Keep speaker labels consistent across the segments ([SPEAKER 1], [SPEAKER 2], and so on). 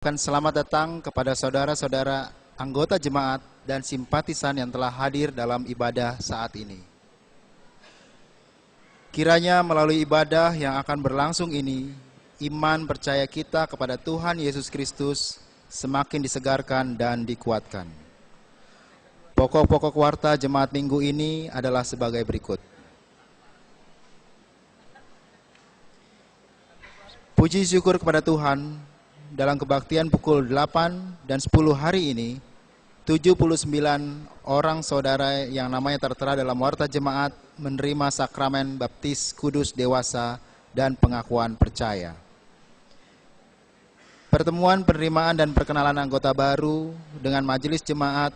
[SPEAKER 1] mengucapkan selamat datang kepada saudara-saudara anggota jemaat dan simpatisan yang telah hadir dalam ibadah saat ini. Kiranya melalui ibadah yang akan berlangsung ini, iman percaya kita kepada Tuhan Yesus Kristus semakin disegarkan dan dikuatkan. Pokok-pokok warta jemaat minggu ini adalah sebagai berikut. Puji syukur kepada Tuhan, dalam kebaktian pukul 8 dan 10 hari ini, 79 orang saudara yang namanya tertera dalam warta jemaat menerima sakramen baptis kudus dewasa dan pengakuan percaya. Pertemuan penerimaan dan perkenalan anggota baru dengan majelis jemaat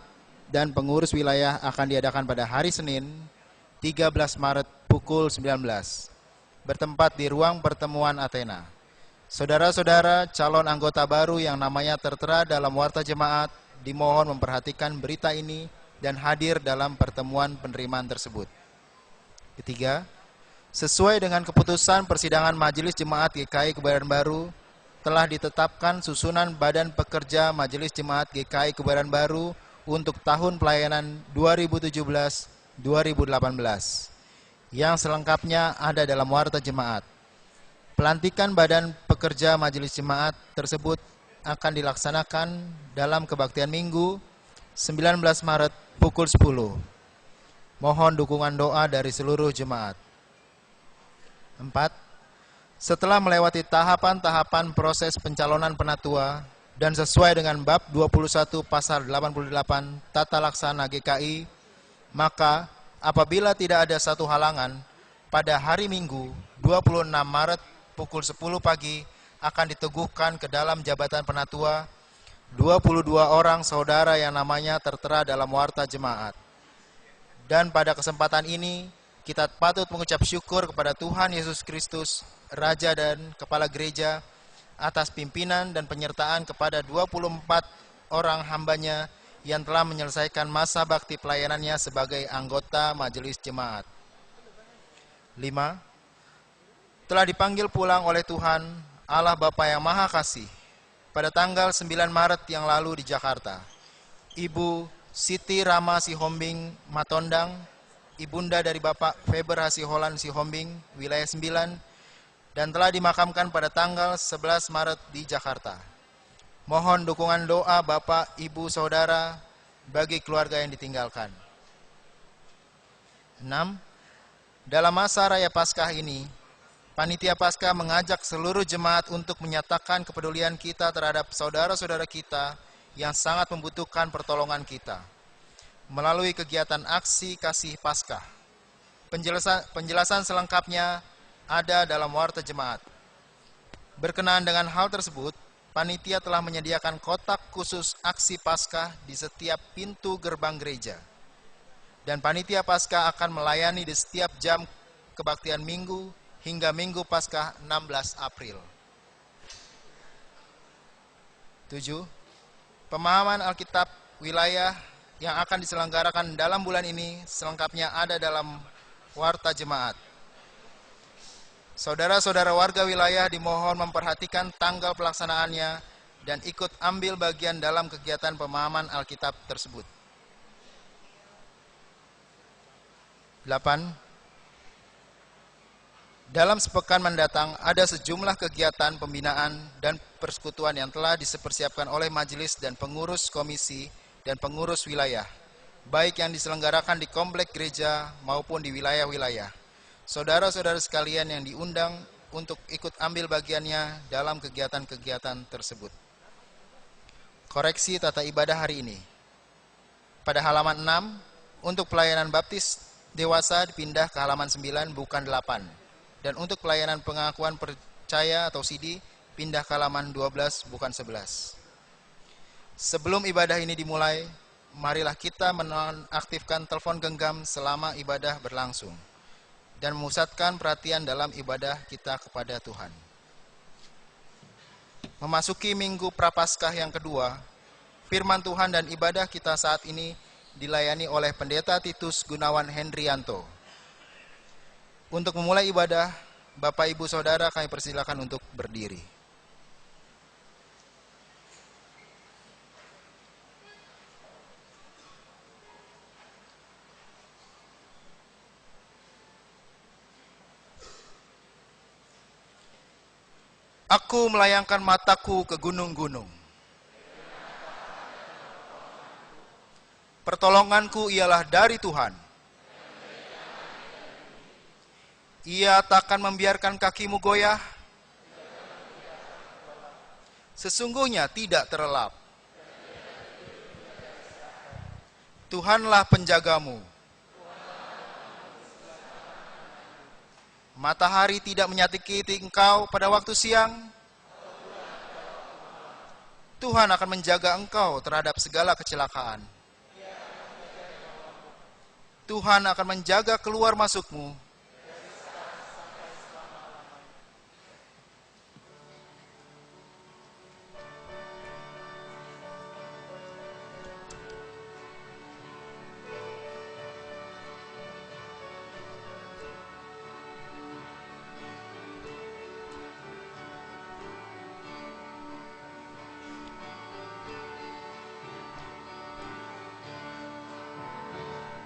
[SPEAKER 1] dan pengurus wilayah akan diadakan pada hari Senin, 13 Maret pukul 19, bertempat di ruang pertemuan Athena. Saudara-saudara calon anggota baru yang namanya tertera dalam warta jemaat dimohon memperhatikan berita ini dan hadir dalam pertemuan penerimaan tersebut. Ketiga, sesuai dengan keputusan persidangan Majelis Jemaat GKI Kebayoran Baru, telah ditetapkan susunan Badan Pekerja Majelis Jemaat GKI Kebayoran Baru untuk tahun pelayanan 2017-2018, yang selengkapnya ada dalam warta jemaat. Pelantikan Badan Pekerja Majelis Jemaat tersebut akan dilaksanakan dalam kebaktian Minggu 19 Maret pukul 10. Mohon dukungan doa dari seluruh jemaat. 4. Setelah melewati tahapan-tahapan proses pencalonan penatua dan sesuai dengan bab 21 pasal 88 Tata Laksana GKI, maka apabila tidak ada satu halangan, pada hari Minggu 26 Maret pukul 10 pagi akan diteguhkan ke dalam jabatan penatua 22 orang saudara yang namanya tertera dalam warta jemaat. Dan pada kesempatan ini kita patut mengucap syukur kepada Tuhan Yesus Kristus, Raja dan Kepala Gereja, atas pimpinan dan penyertaan kepada 24 orang hambanya yang telah menyelesaikan masa bakti pelayanannya sebagai anggota majelis jemaat. 5. Telah dipanggil pulang oleh Tuhan Allah Bapa yang Maha Kasih pada tanggal 9 Maret yang lalu di Jakarta, Ibu Siti Rama Sihombing Matondang, ibunda dari Bapak Feber Hasiholan Sihombing, wilayah 9, dan telah dimakamkan pada tanggal 11 Maret di Jakarta. Mohon dukungan doa Bapak, Ibu, Saudara bagi keluarga yang ditinggalkan. 6. Dalam masa Raya Paskah ini, Panitia Paskah mengajak seluruh jemaat untuk menyatakan kepedulian kita terhadap saudara-saudara kita yang sangat membutuhkan pertolongan kita melalui kegiatan aksi kasih Paskah. Penjelasan selengkapnya ada dalam warta jemaat. Berkenaan dengan hal tersebut, panitia telah menyediakan kotak khusus aksi Paskah di setiap pintu gerbang gereja. Dan panitia Paskah akan melayani di setiap jam kebaktian Minggu hingga Minggu Paskah 16 April. 7. Pemahaman Alkitab wilayah yang akan diselenggarakan dalam bulan ini selengkapnya ada dalam warta jemaat. Saudara-saudara warga wilayah dimohon memperhatikan tanggal pelaksanaannya dan ikut ambil bagian dalam kegiatan pemahaman Alkitab tersebut. 8. Dalam sepekan mendatang ada sejumlah kegiatan pembinaan dan persekutuan yang telah dipersiapkan oleh majelis dan pengurus komisi dan pengurus wilayah, baik yang diselenggarakan di komplek gereja maupun di wilayah-wilayah. Saudara-saudara sekalian yang diundang untuk ikut ambil bagiannya dalam kegiatan-kegiatan tersebut. Koreksi tata ibadah hari ini. Pada halaman 6, untuk pelayanan baptis dewasa dipindah ke halaman 9 bukan 8. Dan untuk pelayanan pengakuan percaya atau CD, pindah ke halaman 12 bukan 11. Sebelum ibadah ini dimulai, marilah kita menonaktifkan telepon genggam selama ibadah berlangsung dan memusatkan perhatian dalam ibadah kita kepada Tuhan. Memasuki Minggu Prapaskah yang kedua, firman Tuhan dan ibadah kita saat ini dilayani oleh Pendeta Titus Gunawan Hendrianto. Untuk memulai ibadah, Bapak Ibu Saudara kami persilakan untuk berdiri. Aku melayangkan mataku ke gunung-gunung. Pertolonganku ialah dari Tuhan. Ia takkan membiarkan kakimu goyah. Sesungguhnya tidak terlelap. Tuhanlah penjagamu. Matahari tidak menyakiti engkau pada waktu siang. Tuhan akan menjaga engkau terhadap segala kecelakaan. Tuhan akan menjaga keluar masukmu.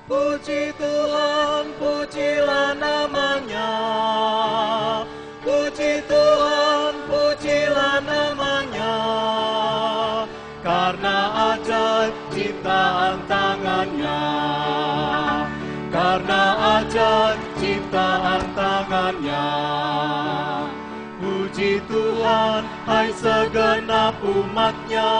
[SPEAKER 2] Puji Tuhan, pujilah namanya. Puji Tuhan, pujilah namanya. Karena ajaib ciptaan tangannya. Karena ajaib ciptaan tangannya. Puji Tuhan, hai segenap umatnya.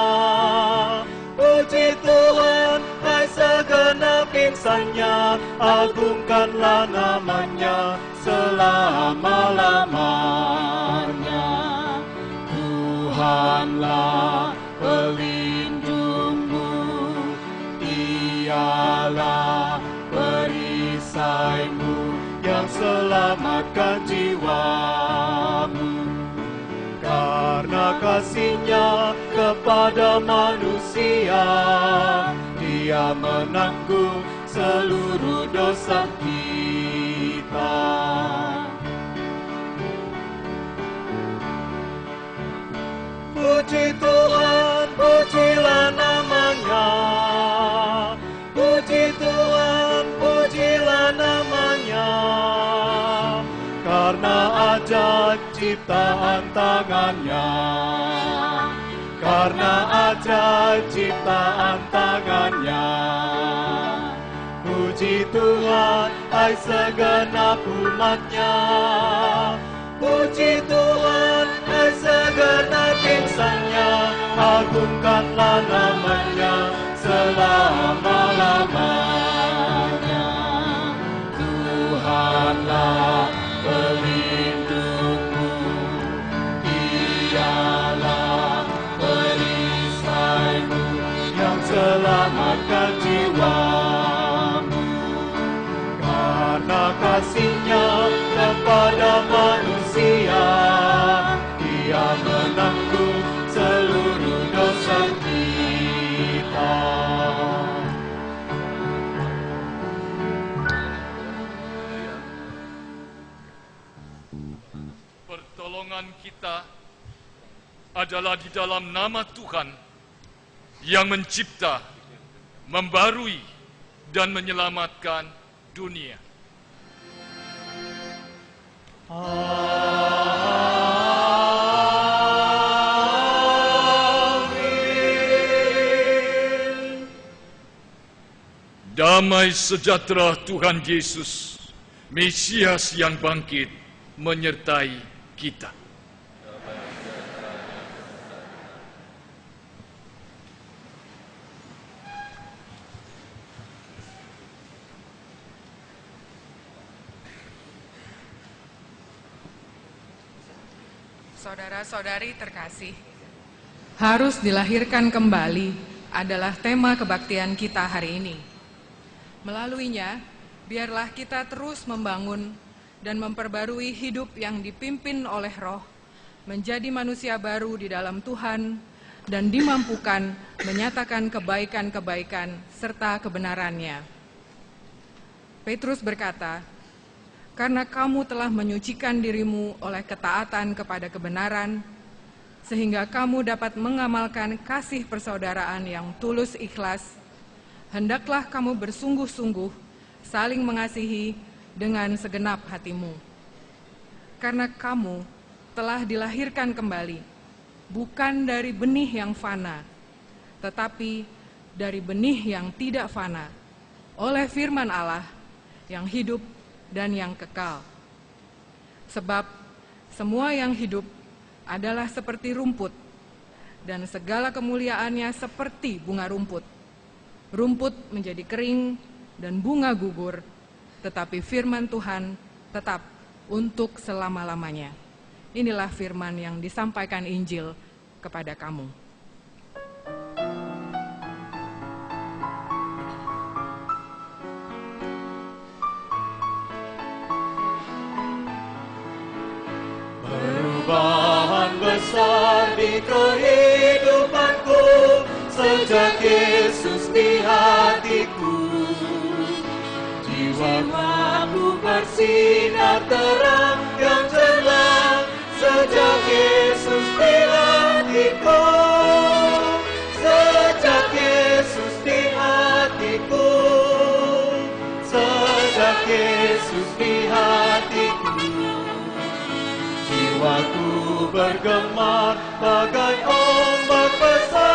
[SPEAKER 2] Puji Tuhan, hai segenap insannya, agungkanlah namanya selama-lamanya. Tuhanlah pelindungmu, Dialah perisaimu yang selamatkan jiwamu. Karena kasih-Nya kepada manusia, Dia menanggung seluruh dosa kita. Puji Tuhan, pujilah namanya. Puji Tuhan, pujilah namanya. Karena ajaib ciptaan tangannya. Karena ajaib ciptaan tangannya. Puji Tuhan, hai segenap umatnya. Puji Tuhan, hai segenap insannya. Agungkanlah namanya selama-lamanya. Tuhanlah pelindungmu, Dialah perisaimu yang selamatkan jiwamu. Karena kasih-Nya kepada manusia, Dia menanggung seluruh dosa kita.
[SPEAKER 3] Pertolongan kita adalah di dalam nama Tuhan yang mencipta, membarui, dan menyelamatkan dunia.
[SPEAKER 2] Amin.
[SPEAKER 3] Damai sejahtera Tuhan Yesus, Mesias yang bangkit, menyertai kita.
[SPEAKER 4] Saudara-saudari terkasih, harus dilahirkan kembali adalah tema kebaktian kita hari ini. Melaluinya, biarlah kita terus membangun dan memperbarui hidup yang dipimpin oleh Roh, menjadi manusia baru di dalam Tuhan, dan dimampukan menyatakan kebaikan-kebaikan serta kebenarannya. Petrus berkata, "Karena kamu telah menyucikan dirimu oleh ketaatan kepada kebenaran, sehingga kamu dapat mengamalkan kasih persaudaraan yang tulus ikhlas, hendaklah kamu bersungguh-sungguh saling mengasihi dengan segenap hatimu. Karena kamu telah dilahirkan kembali, bukan dari benih yang fana, tetapi dari benih yang tidak fana, oleh firman Allah yang hidup dan yang kekal. Sebab semua yang hidup adalah seperti rumput, dan segala kemuliaannya seperti bunga rumput. Rumput menjadi kering dan bunga gugur, tetapi firman Tuhan tetap untuk selama-lamanya. Inilah firman yang disampaikan Injil kepada kamu.
[SPEAKER 2] Perubahan besar di kehidupanku sejak Yesus di hatiku. Jiwaku bersinar terang yang cemerlang sejak Yesus di hatiku. Sejak Yesus di hatiku. Sejak Yesus di hatiku. Jiwaku bergema bagai ombak besar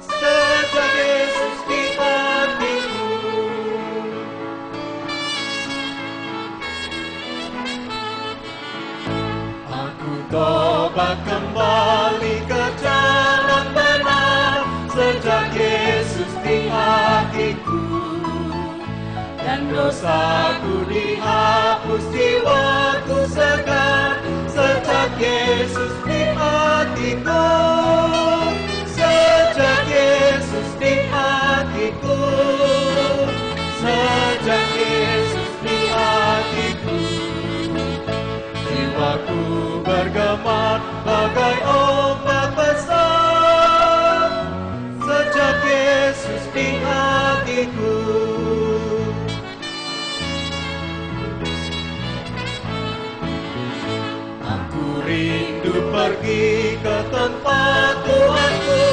[SPEAKER 2] sejak Yesus di hatiku. Aku tobat kembali ke jalan benar sejak Yesus di hatiku. Dan dosaku dihapus, jiwaku segar sejak Yesus di hatiku. Sejak Yesus di hatiku. Sejak Yesus di hatiku. Jiwaku bergema bagai ombak besar sejak Yesus di hatiku. Rindu pergi ke tempat Tuhanku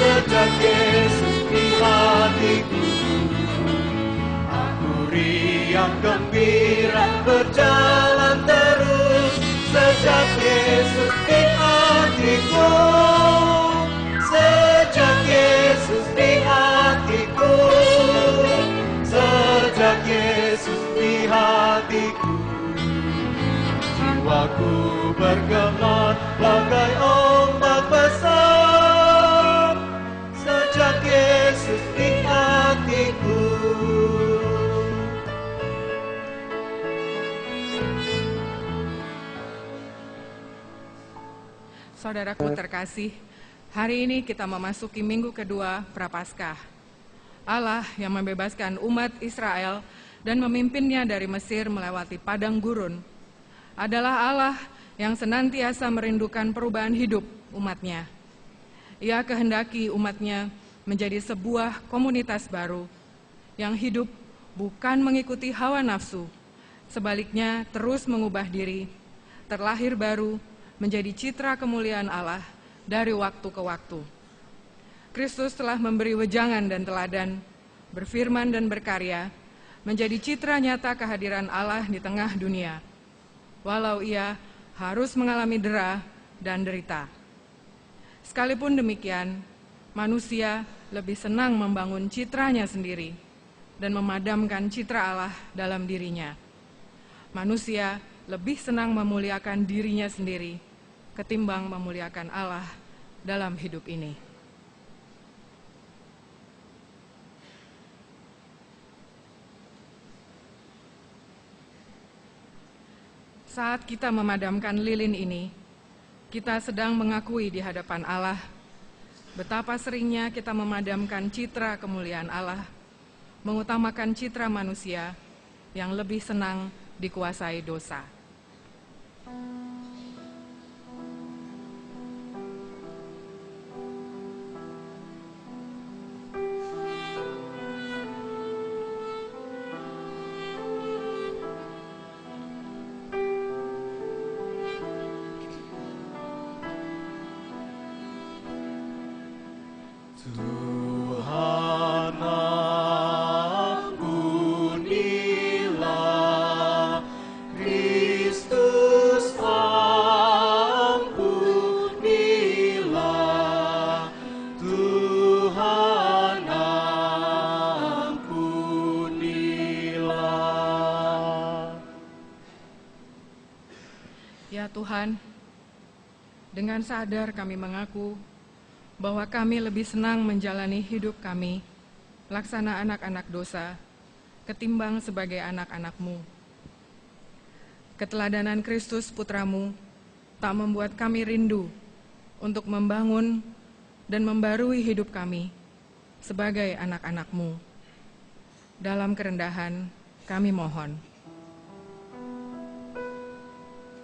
[SPEAKER 2] sejak Yesus di hatiku. Aku riang gembira berjalan terus sejak Yesus di hatiku. Sejak Yesus di hatiku. Sejak Yesus di hatiku. Jiwaku bergema bagai ombak besar sejak Yesus di hatiku.
[SPEAKER 4] Saudaraku terkasih, hari ini kita memasuki minggu kedua Prapaskah. Allah yang membebaskan umat Israel dan memimpinnya dari Mesir melewati padang gurun adalah Allah yang senantiasa merindukan perubahan hidup umatnya. Ia kehendaki umatnya menjadi sebuah komunitas baru yang hidup bukan mengikuti hawa nafsu, sebaliknya terus mengubah diri, terlahir baru menjadi citra kemuliaan Allah dari waktu ke waktu. Kristus telah memberi wejangan dan teladan, berfirman dan berkarya, menjadi citra nyata kehadiran Allah di tengah dunia, walau ia harus mengalami dera dan derita. Sekalipun demikian, manusia lebih senang membangun citranya sendiri dan memadamkan citra Allah dalam dirinya. Manusia lebih senang memuliakan dirinya sendiri ketimbang memuliakan Allah dalam hidup ini. Saat kita memadamkan lilin ini, kita sedang mengakui di hadapan Allah betapa seringnya kita memadamkan citra kemuliaan Allah, mengutamakan citra manusia yang lebih senang dikuasai dosa.
[SPEAKER 2] Tuhan ampunilah, Kristus
[SPEAKER 4] Tuhan, dengan sadar kami mengaku bahwa kami lebih senang menjalani hidup kami laksana anak-anak dosa ketimbang sebagai anak-anak-Mu. Keteladanan Kristus Putra-Mu tak membuat kami rindu untuk membangun dan membarui hidup kami sebagai anak-anak-Mu. Dalam kerendahan kami mohon.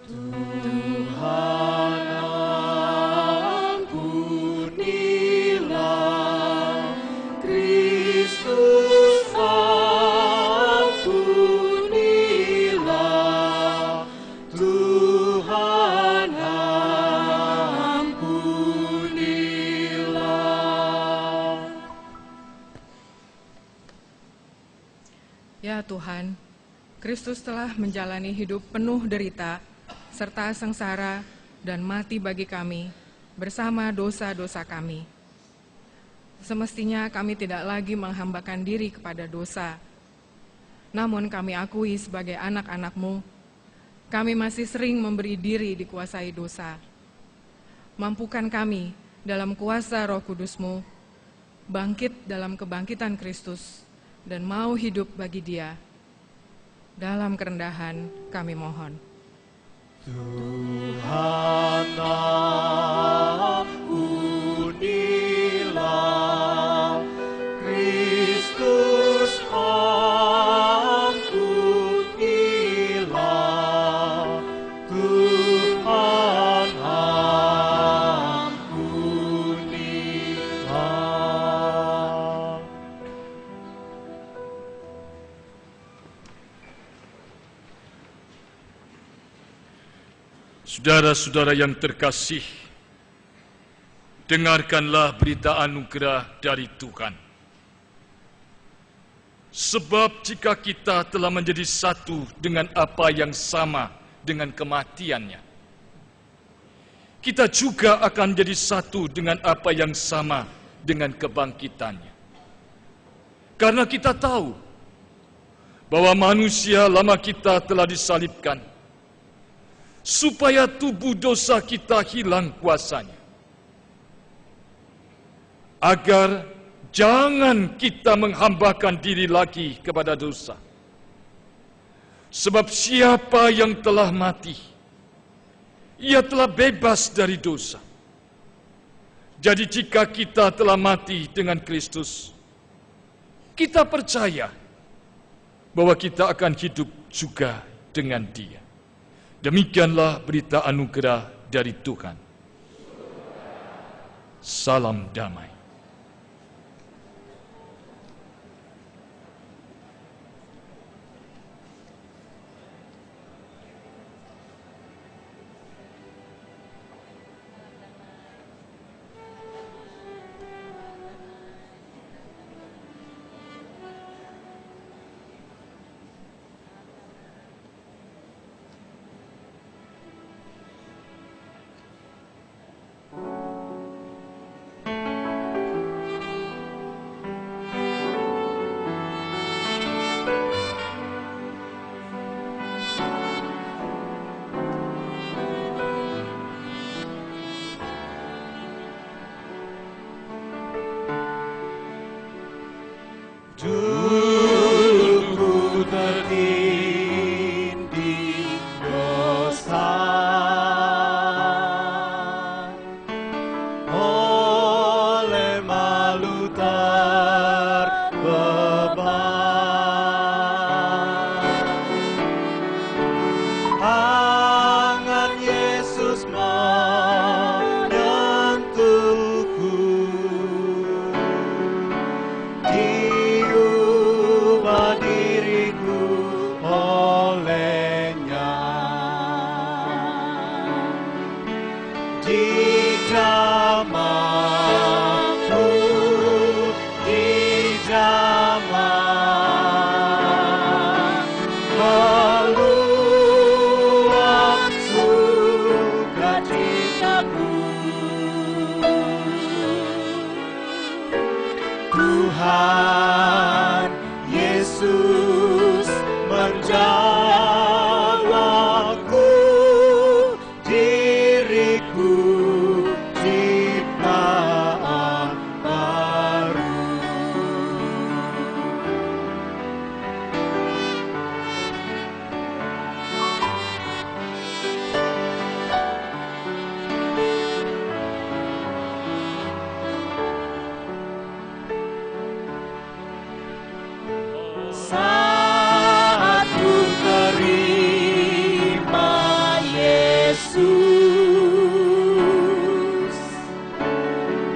[SPEAKER 2] Tuhan ampunilah, Kristus ampunilah, Tuhan ampunilah.
[SPEAKER 4] Ya Tuhan, Kristus telah menjalani hidup penuh derita serta sengsara dan mati bagi kami bersama dosa-dosa kami. Semestinya kami tidak lagi menghambakan diri kepada dosa. Namun kami akui sebagai anak-anak-Mu, kami masih sering memberi diri dikuasai dosa. Mampukan kami dalam kuasa Roh Kudus-Mu, bangkit dalam kebangkitan Kristus, dan mau hidup bagi Dia. Dalam kerendahan kami mohon.
[SPEAKER 2] Tuhan ampunilah, Kristus ampunilah, Tuhan ampunilah.
[SPEAKER 3] Saudara-saudara yang terkasih, dengarkanlah berita anugerah dari Tuhan. Sebab jika kita telah menjadi satu dengan apa yang sama dengan kematiannya, kita juga akan jadi satu dengan apa yang sama dengan kebangkitannya. Karena kita tahu bahwa manusia lama kita telah disalibkan, supaya tubuh dosa kita hilang kuasanya. Agar jangan kita menghambakan diri lagi kepada dosa. Sebab siapa yang telah mati, ia telah bebas dari dosa. Jadi jika kita telah mati dengan Kristus, kita percaya bahwa kita akan hidup juga dengan Dia. Demikianlah berita anugerah dari Tuhan. Salam damai.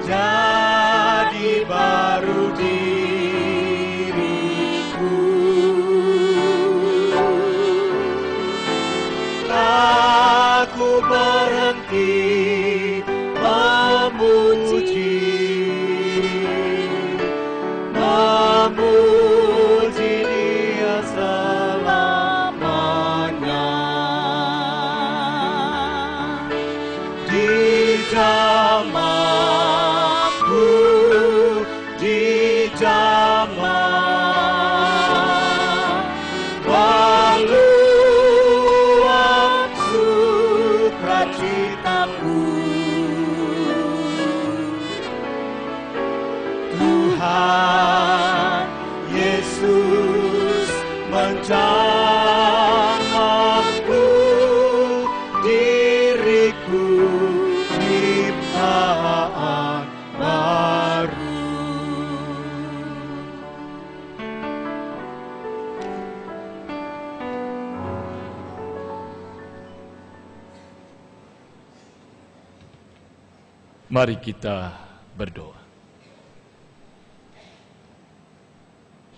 [SPEAKER 2] jadi baru diriku. Aku berhenti memuji Dia selamanya. Di zamanku, di zaman meluap sukacitaku. Tuhan Yesus menjamahku, diriku ciptaan baru.
[SPEAKER 3] Mari kita berdoa.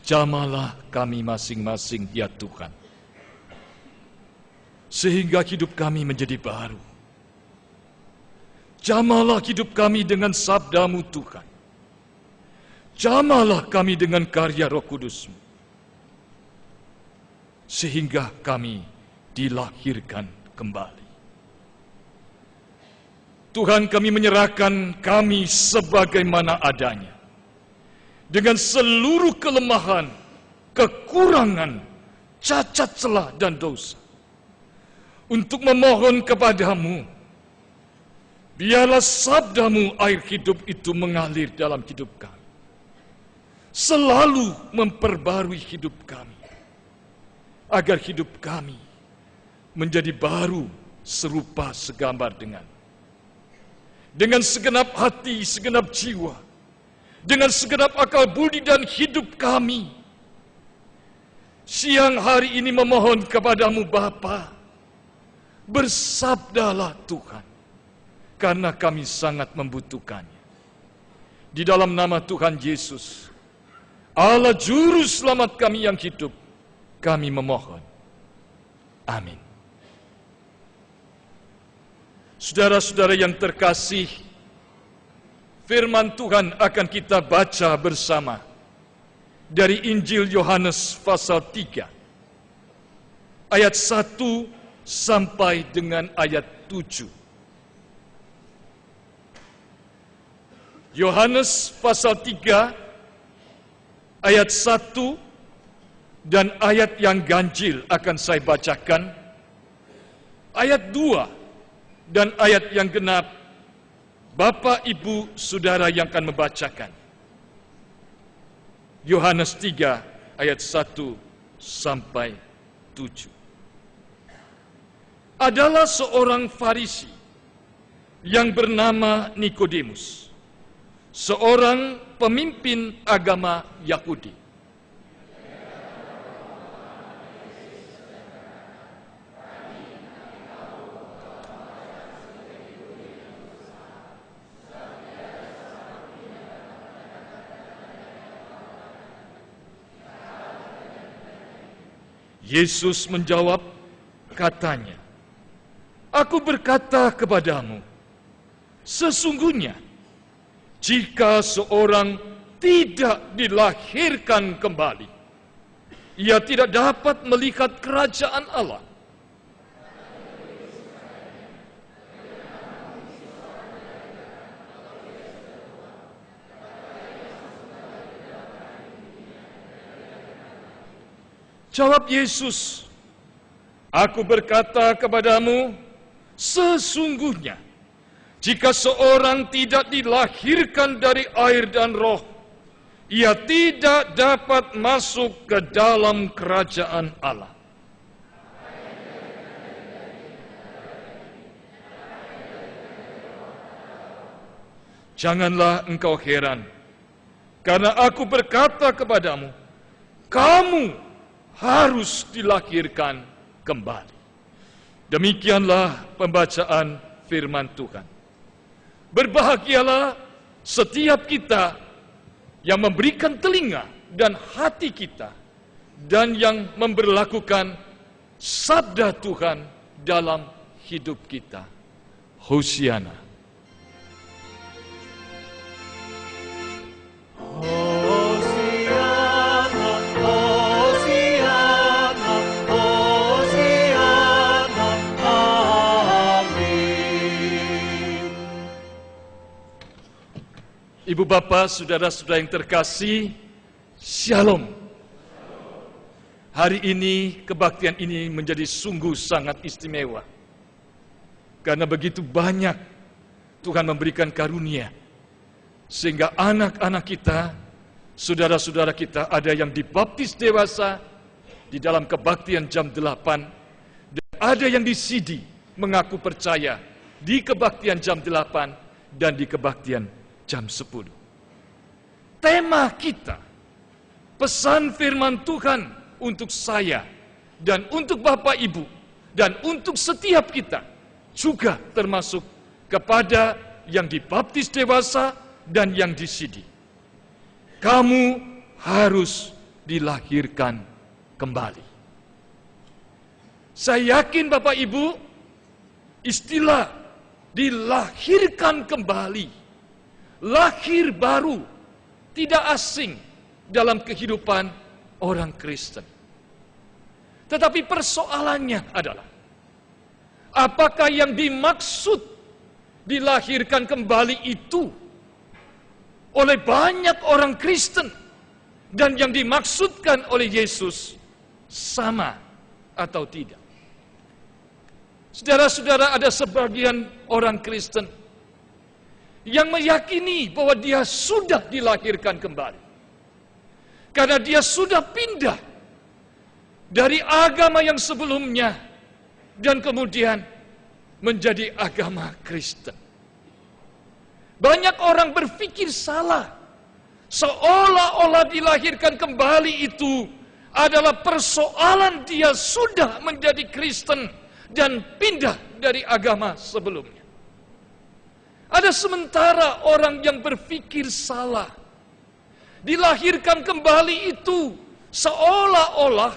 [SPEAKER 3] Jamahlah kami masing-masing, ya Tuhan, sehingga hidup kami menjadi baru. Jamahlah hidup kami dengan sabda-Mu, Tuhan. Jamahlah kami dengan karya Roh Kudus-Mu, sehingga kami dilahirkan kembali. Tuhan, kami menyerahkan kami sebagaimana adanya, dengan seluruh kelemahan, kekurangan, cacat celah dan dosa, untuk memohon kepadamu, biarlah sabda-Mu air hidup itu mengalir dalam hidup kami, selalu memperbarui hidup kami, agar hidup kami menjadi baru serupa segambar dengan segenap hati, segenap jiwa, dengan segenap akal budi dan hidup kami. Siang hari ini memohon kepadamu Bapa, bersabdalah Tuhan, karena kami sangat membutuhkannya. Di dalam nama Tuhan Yesus, Allah Juru Selamat kami yang hidup, kami memohon. Amin. Saudara-saudara yang terkasih, firman Tuhan akan kita baca bersama dari Injil Yohanes pasal 3, ayat 1 sampai dengan ayat 7. Yohanes pasal 3, ayat 1 dan ayat yang ganjil akan saya bacakan, ayat 2 dan ayat yang genap Bapak, Ibu, Saudara yang akan membacakan. Yohanes 3 ayat 1 sampai 7. Adalah seorang Farisi yang bernama Nikodemus, seorang pemimpin agama Yahudi. Yesus menjawab, katanya, "Aku berkata kepadamu, sesungguhnya jika seorang tidak dilahirkan kembali, ia tidak dapat melihat kerajaan Allah." Jawab Yesus, "Aku berkata kepadamu, sesungguhnya jika seorang tidak dilahirkan dari air dan roh, ia tidak dapat masuk ke dalam kerajaan Allah." Janganlah engkau heran, karena aku berkata kepadamu, kamu harus dilahirkan kembali. Demikianlah pembacaan firman Tuhan. Berbahagialah setiap kita yang memberikan telinga dan hati kita dan yang memberlakukan sabda Tuhan dalam hidup kita. Hosiana.
[SPEAKER 2] Hosiana, Hosiana, Hosiana, amin.
[SPEAKER 3] Ibu bapak, saudara-saudara yang terkasih, Shalom. Hari ini, kebaktian ini menjadi sungguh sangat istimewa. Karena begitu banyak Tuhan memberikan karunia. Sehingga anak-anak kita, saudara-saudara kita, ada yang dibaptis dewasa di dalam kebaktian jam 8. Dan ada yang disidi mengaku percaya di kebaktian jam 8 dan di kebaktian jam 10. Tema kita, pesan firman Tuhan untuk saya dan untuk Bapak Ibu dan untuk setiap kita juga termasuk kepada yang dibaptis dewasa dan yang disidi. Kamu harus dilahirkan kembali. Saya yakin Bapak Ibu, istilah dilahirkan kembali, lahir baru, tidak asing dalam kehidupan orang Kristen. Tetapi persoalannya adalah, apakah yang dimaksud dilahirkan kembali itu oleh banyak orang Kristen dan yang dimaksudkan oleh Yesus sama atau tidak? Saudara-saudara, ada sebagian orang Kristen yang meyakini bahwa dia sudah dilahirkan kembali. Karena dia sudah pindah dari agama yang sebelumnya dan kemudian menjadi agama Kristen. Banyak orang berpikir salah, seolah-olah dilahirkan kembali itu adalah persoalan dia sudah menjadi Kristen dan pindah dari agama sebelumnya. Ada sementara orang yang berpikir salah, dilahirkan kembali itu seolah-olah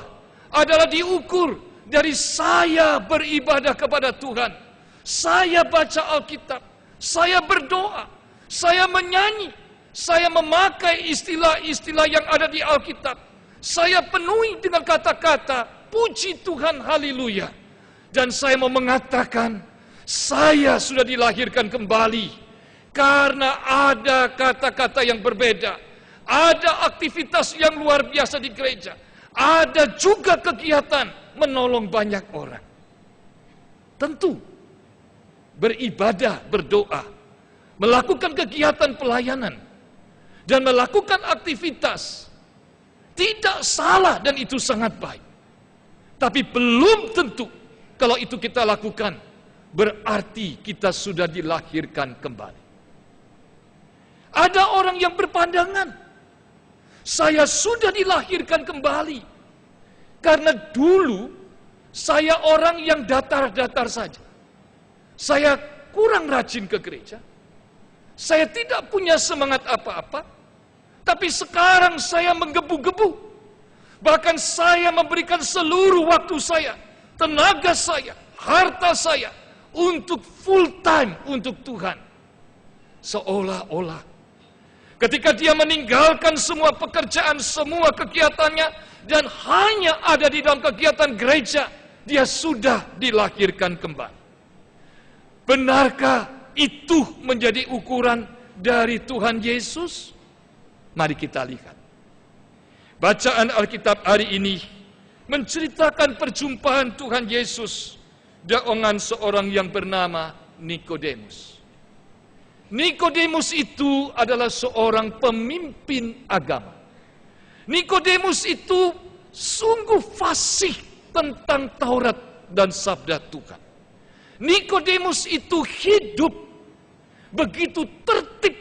[SPEAKER 3] adalah diukur dari saya beribadah kepada Tuhan, saya baca Alkitab, saya berdoa, saya menyanyi, saya memakai istilah-istilah yang ada di Alkitab, saya penuhi dengan kata-kata puji Tuhan, haleluya, dan saya mau mengatakan saya sudah dilahirkan kembali karena ada kata-kata yang berbeda, ada aktivitas yang luar biasa di gereja, ada juga kegiatan menolong banyak orang. Tentu beribadah, berdoa, melakukan kegiatan pelayanan, dan melakukan aktivitas tidak salah dan itu sangat baik. Tapi belum tentu kalau itu kita lakukan berarti kita sudah dilahirkan kembali. Ada orang yang berpandangan, saya sudah dilahirkan kembali karena dulu saya orang yang datar-datar saja. Saya kurang rajin ke gereja. Saya tidak punya semangat apa-apa. Tapi sekarang saya menggebu-gebu. Bahkan saya memberikan seluruh waktu saya, tenaga saya, harta saya untuk full time untuk Tuhan. Seolah-olah ketika dia meninggalkan semua pekerjaan, semua kegiatannya, dan hanya ada di dalam kegiatan gereja, dia sudah dilahirkan kembali. Benarkah itu menjadi ukuran dari Tuhan Yesus? Mari kita lihat. Bacaan Alkitab hari ini menceritakan perjumpaan Tuhan Yesus dengan seorang yang bernama Nikodemus. Nikodemus itu adalah seorang pemimpin agama. Nikodemus itu sungguh fasih tentang Taurat dan sabda Tuhan. Nikodemus itu hidup begitu tertib,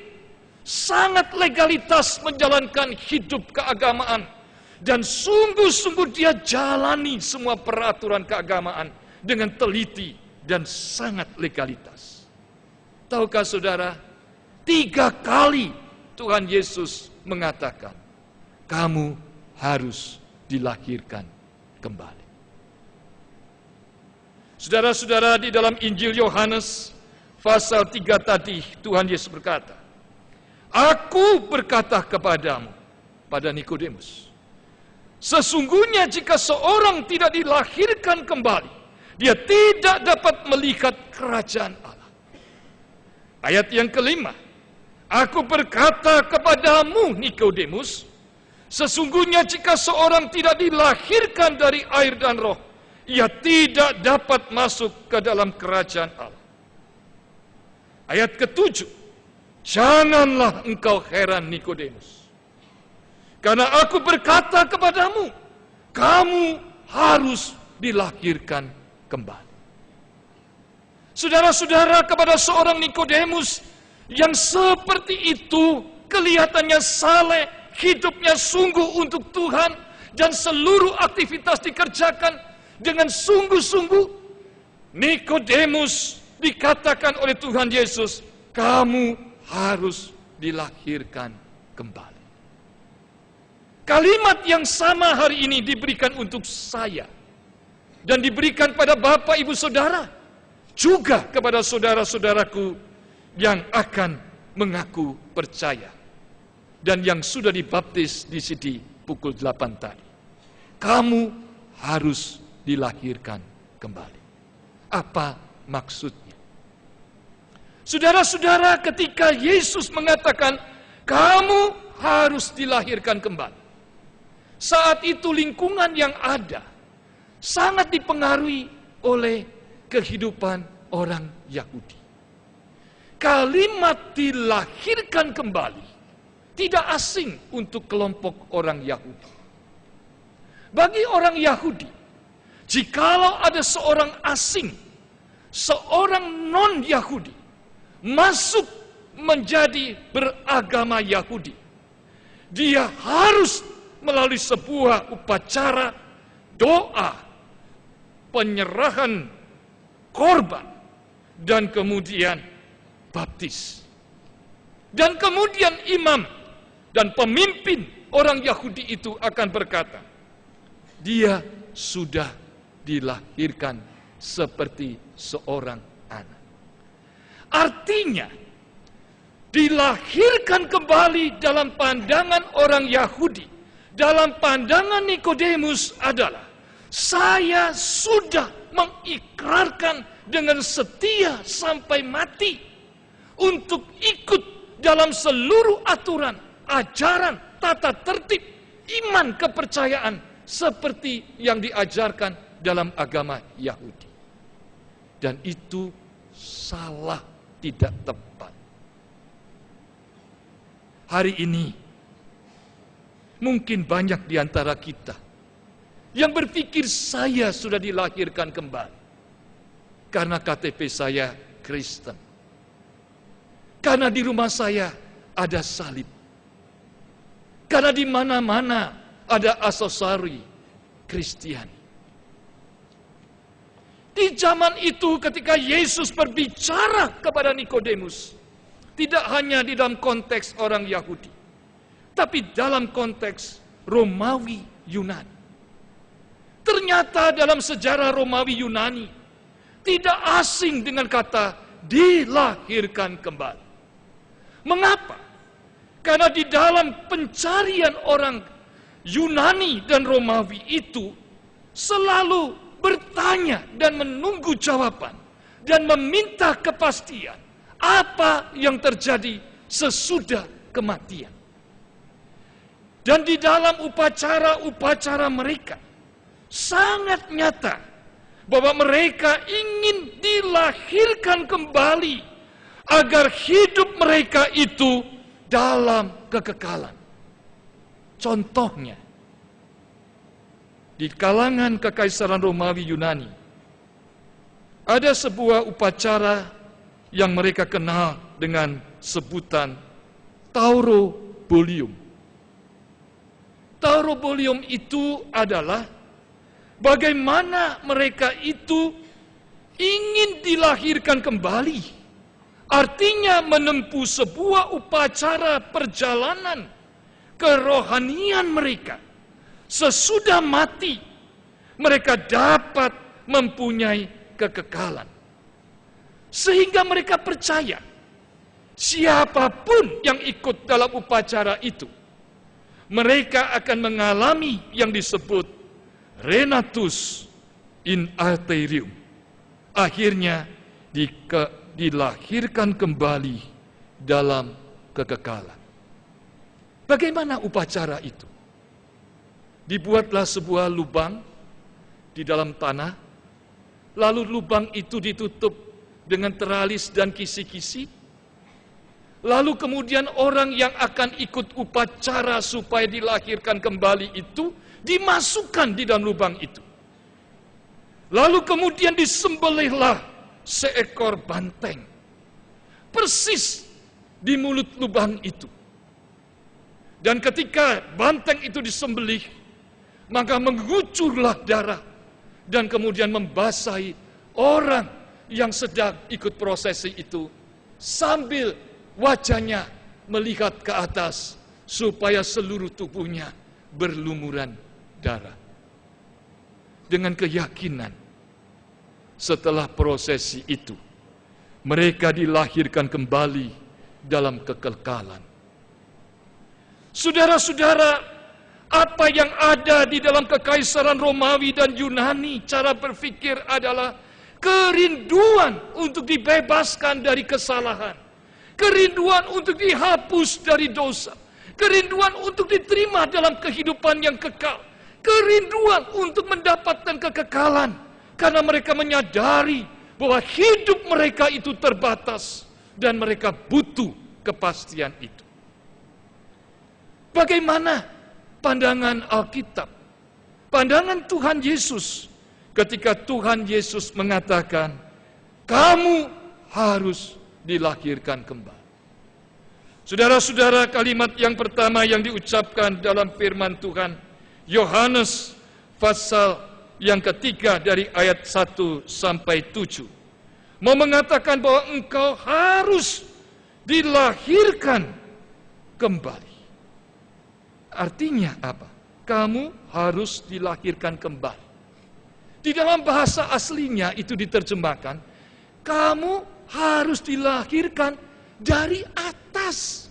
[SPEAKER 3] sangat legalitas menjalankan hidup keagamaan, dan sungguh-sungguh dia jalani semua peraturan keagamaan dengan teliti dan sangat legalitas. Tahukah saudara, 3 kali Tuhan Yesus mengatakan, kamu harus dilahirkan kembali. Saudara-saudara, di dalam Injil Yohanes pasal 3 tadi Tuhan Yesus berkata, aku berkata kepadamu, pada Nikodemus, sesungguhnya jika seorang tidak dilahirkan kembali, dia tidak dapat melihat kerajaan Allah. Ayat yang kelima, aku berkata kepadamu Nikodemus, sesungguhnya jika seorang tidak dilahirkan dari air dan roh, ia tidak dapat masuk ke dalam kerajaan Allah. Ayat ketujuh, janganlah engkau heran Nikodemus, karena aku berkata kepadamu, kamu harus dilahirkan kembali. Saudara-saudara, kepada seorang Nikodemus yang seperti itu, kelihatannya saleh, hidupnya sungguh untuk Tuhan, dan seluruh aktivitas dikerjakan dengan sungguh-sungguh, Nikodemus dikatakan oleh Tuhan Yesus, kamu harus dilahirkan kembali. Kalimat yang sama hari ini diberikan untuk saya dan diberikan pada Bapak Ibu Saudara, juga kepada saudara-saudaraku yang akan mengaku percaya dan yang sudah dibaptis di sini pukul 8 tadi. Kamu harus dilahirkan kembali. Apa maksudnya? Saudara-saudara, ketika Yesus mengatakan kamu harus dilahirkan kembali, saat itu lingkungan yang ada sangat dipengaruhi oleh kehidupan orang Yahudi. Kalimat dilahirkan kembali tidak asing untuk kelompok orang Yahudi. Bagi orang Yahudi, jikalau ada seorang asing, seorang non-Yahudi, masuk menjadi beragama Yahudi, dia harus melalui sebuah upacara doa, penyerahan korban, dan kemudian baptis. Dan kemudian imam dan pemimpin orang Yahudi itu akan berkata, dia sudah dilahirkan seperti seorang anak. Artinya, dilahirkan kembali dalam pandangan orang Yahudi, dalam pandangan Nikodemus adalah, saya sudah mengikrarkan dengan setia sampai mati untuk ikut dalam seluruh aturan, ajaran, tata tertib, iman, kepercayaan seperti yang diajarkan dalam agama Yahudi. Dan itu salah, tidak tepat. Hari ini mungkin banyak di antara kita yang berpikir saya sudah dilahirkan kembali karena KTP saya Kristen, karena di rumah saya ada salib, karena di mana-mana ada aksesori Kristiani. Di zaman itu ketika Yesus berbicara kepada Nikodemus, tidak hanya di dalam konteks orang Yahudi, tapi dalam konteks Romawi Yunani. Ternyata dalam sejarah Romawi Yunani tidak asing dengan kata dilahirkan kembali. Mengapa? Karena di dalam pencarian orang Yunani dan Romawi itu selalu bertanya dan menunggu jawaban dan meminta kepastian apa yang terjadi sesudah kematian. Dan di dalam upacara-upacara mereka sangat nyata bahwa mereka ingin dilahirkan kembali agar hidup mereka itu dalam kekekalan. Contohnya, di kalangan Kekaisaran Romawi Yunani ada sebuah upacara yang mereka kenal dengan sebutan Taurobolium. Taurobolium itu adalah bagaimana mereka itu ingin dilahirkan kembali Artinya menempuh sebuah upacara perjalanan kerohanian mereka. Sesudah mati, mereka dapat mempunyai kekekalan. Sehingga mereka percaya, siapapun yang ikut dalam upacara itu, mereka akan mengalami yang disebut renatus in arterium. Akhirnya dilahirkan kembali dalam kekekalan. Bagaimana upacara itu? Dibuatlah sebuah lubang di dalam tanah, lalu lubang itu ditutup dengan teralis dan kisi-kisi. Lalu kemudian orang yang akan ikut upacara supaya dilahirkan kembali itu dimasukkan di dalam lubang itu. Lalu kemudian disembelihlah seekor banteng, persis di mulut lubang itu. Dan ketika banteng itu disembelih, maka mengucurlah darah dan kemudian membasahi orang yang sedang ikut prosesi itu, sambil wajahnya melihat ke atas supaya seluruh tubuhnya berlumuran darah. Dengan keyakinan, setelah prosesi itu, mereka dilahirkan kembali dalam kekekalan. Saudara-saudara, apa yang ada di dalam kekaisaran Romawi dan Yunani, cara berpikir adalah kerinduan untuk dibebaskan dari kesalahan, kerinduan untuk dihapus dari dosa, kerinduan untuk diterima dalam kehidupan yang kekal, kerinduan untuk mendapatkan kekekalan, karena mereka menyadari bahwa hidup mereka itu terbatas dan mereka butuh kepastian itu. Bagaimana pandangan Alkitab, pandangan Tuhan Yesus ketika Tuhan Yesus mengatakan, kamu harus dilahirkan kembali? Saudara-saudara, kalimat yang pertama yang diucapkan dalam firman Tuhan, Yohanes pasal yang ketiga dari ayat 1 sampai 7, mau mengatakan bahwa engkau harus dilahirkan kembali. Artinya apa? Kamu harus dilahirkan kembali. Di dalam bahasa aslinya itu diterjemahkan, kamu harus dilahirkan dari atas.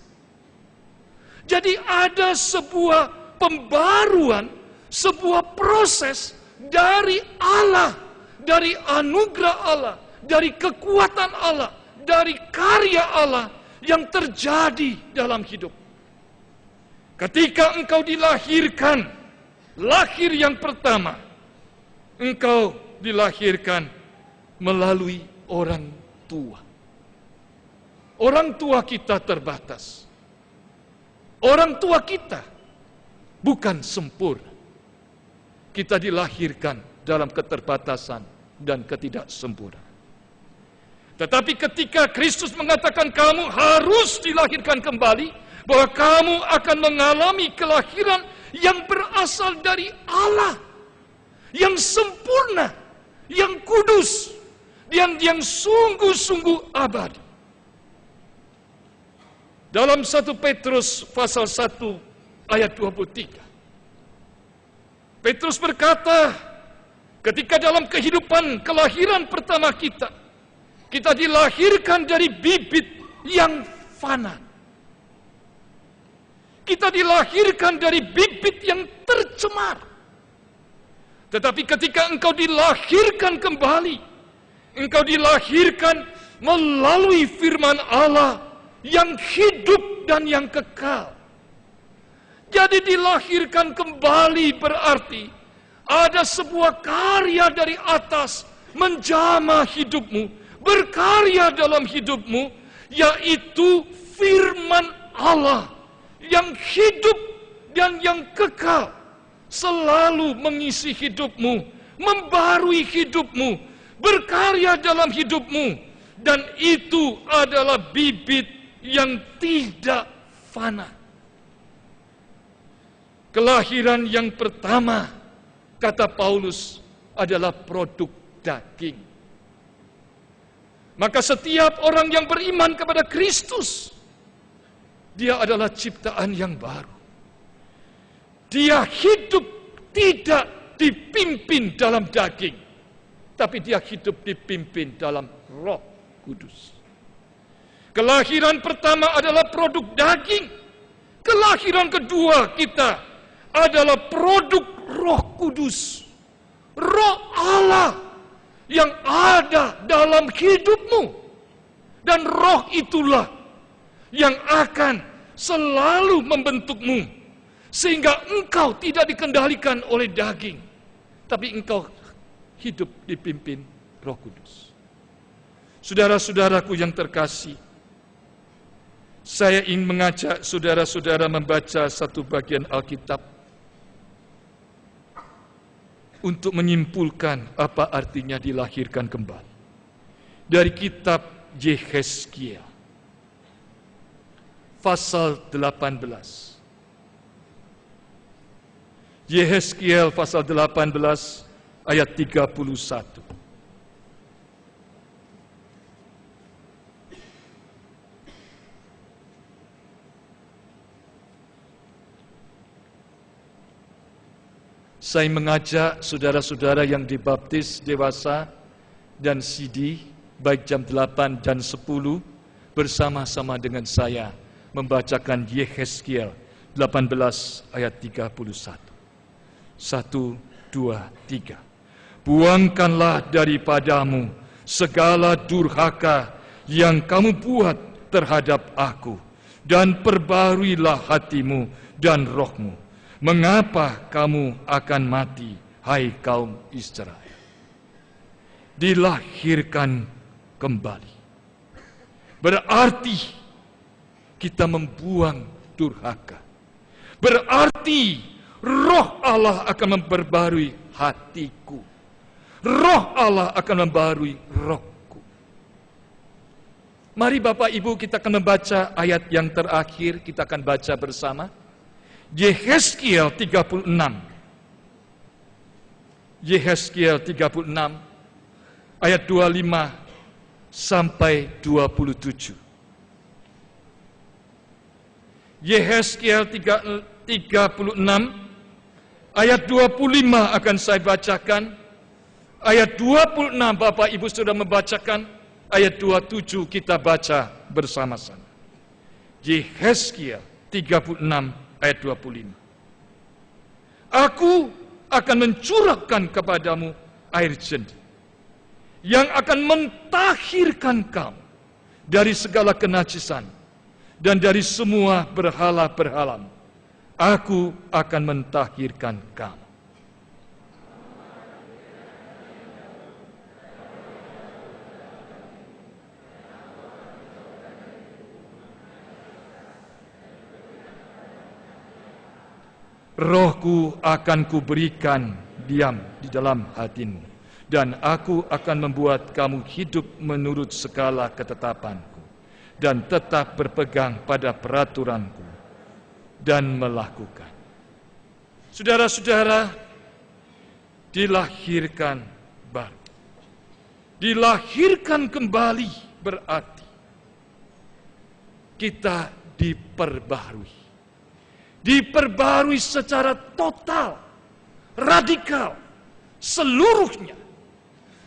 [SPEAKER 3] Jadi ada sebuah pembaruan, sebuah proses dari Allah, dari anugerah Allah, dari kekuatan Allah, dari karya Allah yang terjadi dalam hidup. Ketika engkau dilahirkan, lahir yang pertama, engkau dilahirkan melalui orang tua. Orang tua kita terbatas. Orang tua kita bukan sempurna. Kita dilahirkan dalam keterbatasan dan ketidaksempurnaan. Tetapi ketika Kristus mengatakan kamu harus dilahirkan kembali, bahwa kamu akan mengalami kelahiran yang berasal dari Allah, yang sempurna, yang kudus, dan yang sungguh-sungguh abadi. Dalam 1 Petrus pasal 1 ayat 23, Petrus berkata, ketika dalam kehidupan kelahiran pertama kita dilahirkan dari bibit yang fana. Kita dilahirkan dari bibit yang tercemar. Tetapi ketika engkau dilahirkan kembali, engkau dilahirkan melalui firman Allah yang hidup dan yang kekal. Jadi dilahirkan kembali berarti ada sebuah karya dari atas menjamah hidupmu, berkarya dalam hidupmu, yaitu firman Allah yang hidup dan yang kekal, selalu mengisi hidupmu, membarui hidupmu, berkarya dalam hidupmu, dan itu adalah bibit yang tidak fana. Kelahiran yang pertama, kata Paulus, adalah produk daging. Maka setiap orang yang beriman kepada Kristus, dia adalah ciptaan yang baru. Dia hidup tidak dipimpin dalam daging, tapi dia hidup dipimpin dalam Roh Kudus. Kelahiran pertama adalah produk daging. Kelahiran kedua kita adalah produk Roh Kudus. Roh Allah yang ada dalam hidupmu. Dan roh itulah yang akan selalu membentukmu, sehingga engkau tidak dikendalikan oleh daging, tapi engkau hidup dipimpin Roh Kudus. Saudara-saudaraku yang terkasih, saya ingin mengajak saudara-saudara membaca satu bagian Alkitab untuk menyimpulkan apa artinya dilahirkan kembali. Dari kitab Yehezkiel, pasal 18. Yehezkiel pasal 18 ayat 31. Saya mengajak saudara-saudara yang dibaptis dewasa dan CD, baik jam 8 dan 10, bersama-sama dengan saya membacakan Yehezkiel 18 ayat 31. 1, 2, 3. Buangkanlah daripadamu segala durhaka yang kamu buat terhadap aku, dan perbaharuilah hatimu dan rohmu. Mengapa kamu akan mati, hai kaum Israel? Dilahirkan kembali berarti kita membuang durhaka. Berarti roh Allah akan memperbarui hatiku. Roh Allah akan memperbarui rohku. Mari Bapak Ibu, kita akan membaca ayat yang terakhir, kita akan baca bersama. Yehezkiel 36. Yehezkiel 36 ayat 25 sampai 27. Yehezkiel 36 ayat 25 akan saya bacakan. Ayat 26 Bapak Ibu sudah membacakan. Ayat 27 kita baca bersama-sama. Yehezkiel 36 ayat 25. Aku akan mencurahkan kepadamu air jernih yang akan mentahirkan kamu dari segala kenajisan dan dari semua berhala-berhalamu. Aku akan mentahirkan kamu. Rohku akan kuberikan diam di dalam hatimu, dan aku akan membuat kamu hidup menurut segala ketetapanku, dan tetap berpegang pada peraturanku, dan melakukan. Saudara-saudara, dilahirkan baru. Dilahirkan kembali berarti kita diperbaharui. Diperbarui secara total, radikal, seluruhnya.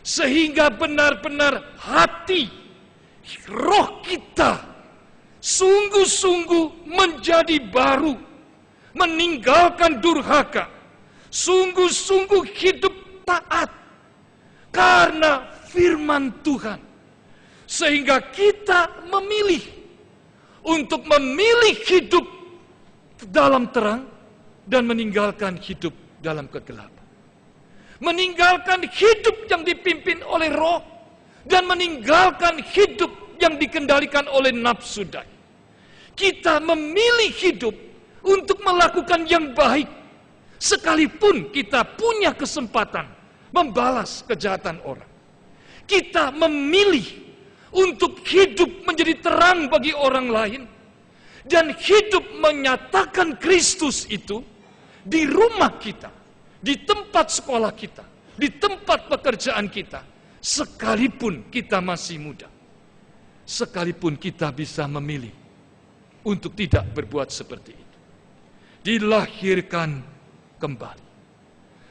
[SPEAKER 3] Sehingga benar-benar hati, roh kita sungguh-sungguh menjadi baru, meninggalkan durhaka, sungguh-sungguh hidup taat karena firman Tuhan. Sehingga kita memilih untuk memilih hidup dalam terang dan meninggalkan hidup dalam kegelapan. Meninggalkan hidup yang dipimpin oleh roh dan meninggalkan hidup yang dikendalikan oleh nafsu daging. Kita memilih hidup untuk melakukan yang baik sekalipun kita punya kesempatan membalas kejahatan orang. Kita memilih untuk hidup menjadi terang bagi orang lain dan hidup menyatakan Kristus itu di rumah kita, di tempat sekolah kita, di tempat pekerjaan kita, sekalipun kita masih muda. sekalipun kita bisa memilih untuk tidak berbuat seperti itu. Dilahirkan kembali.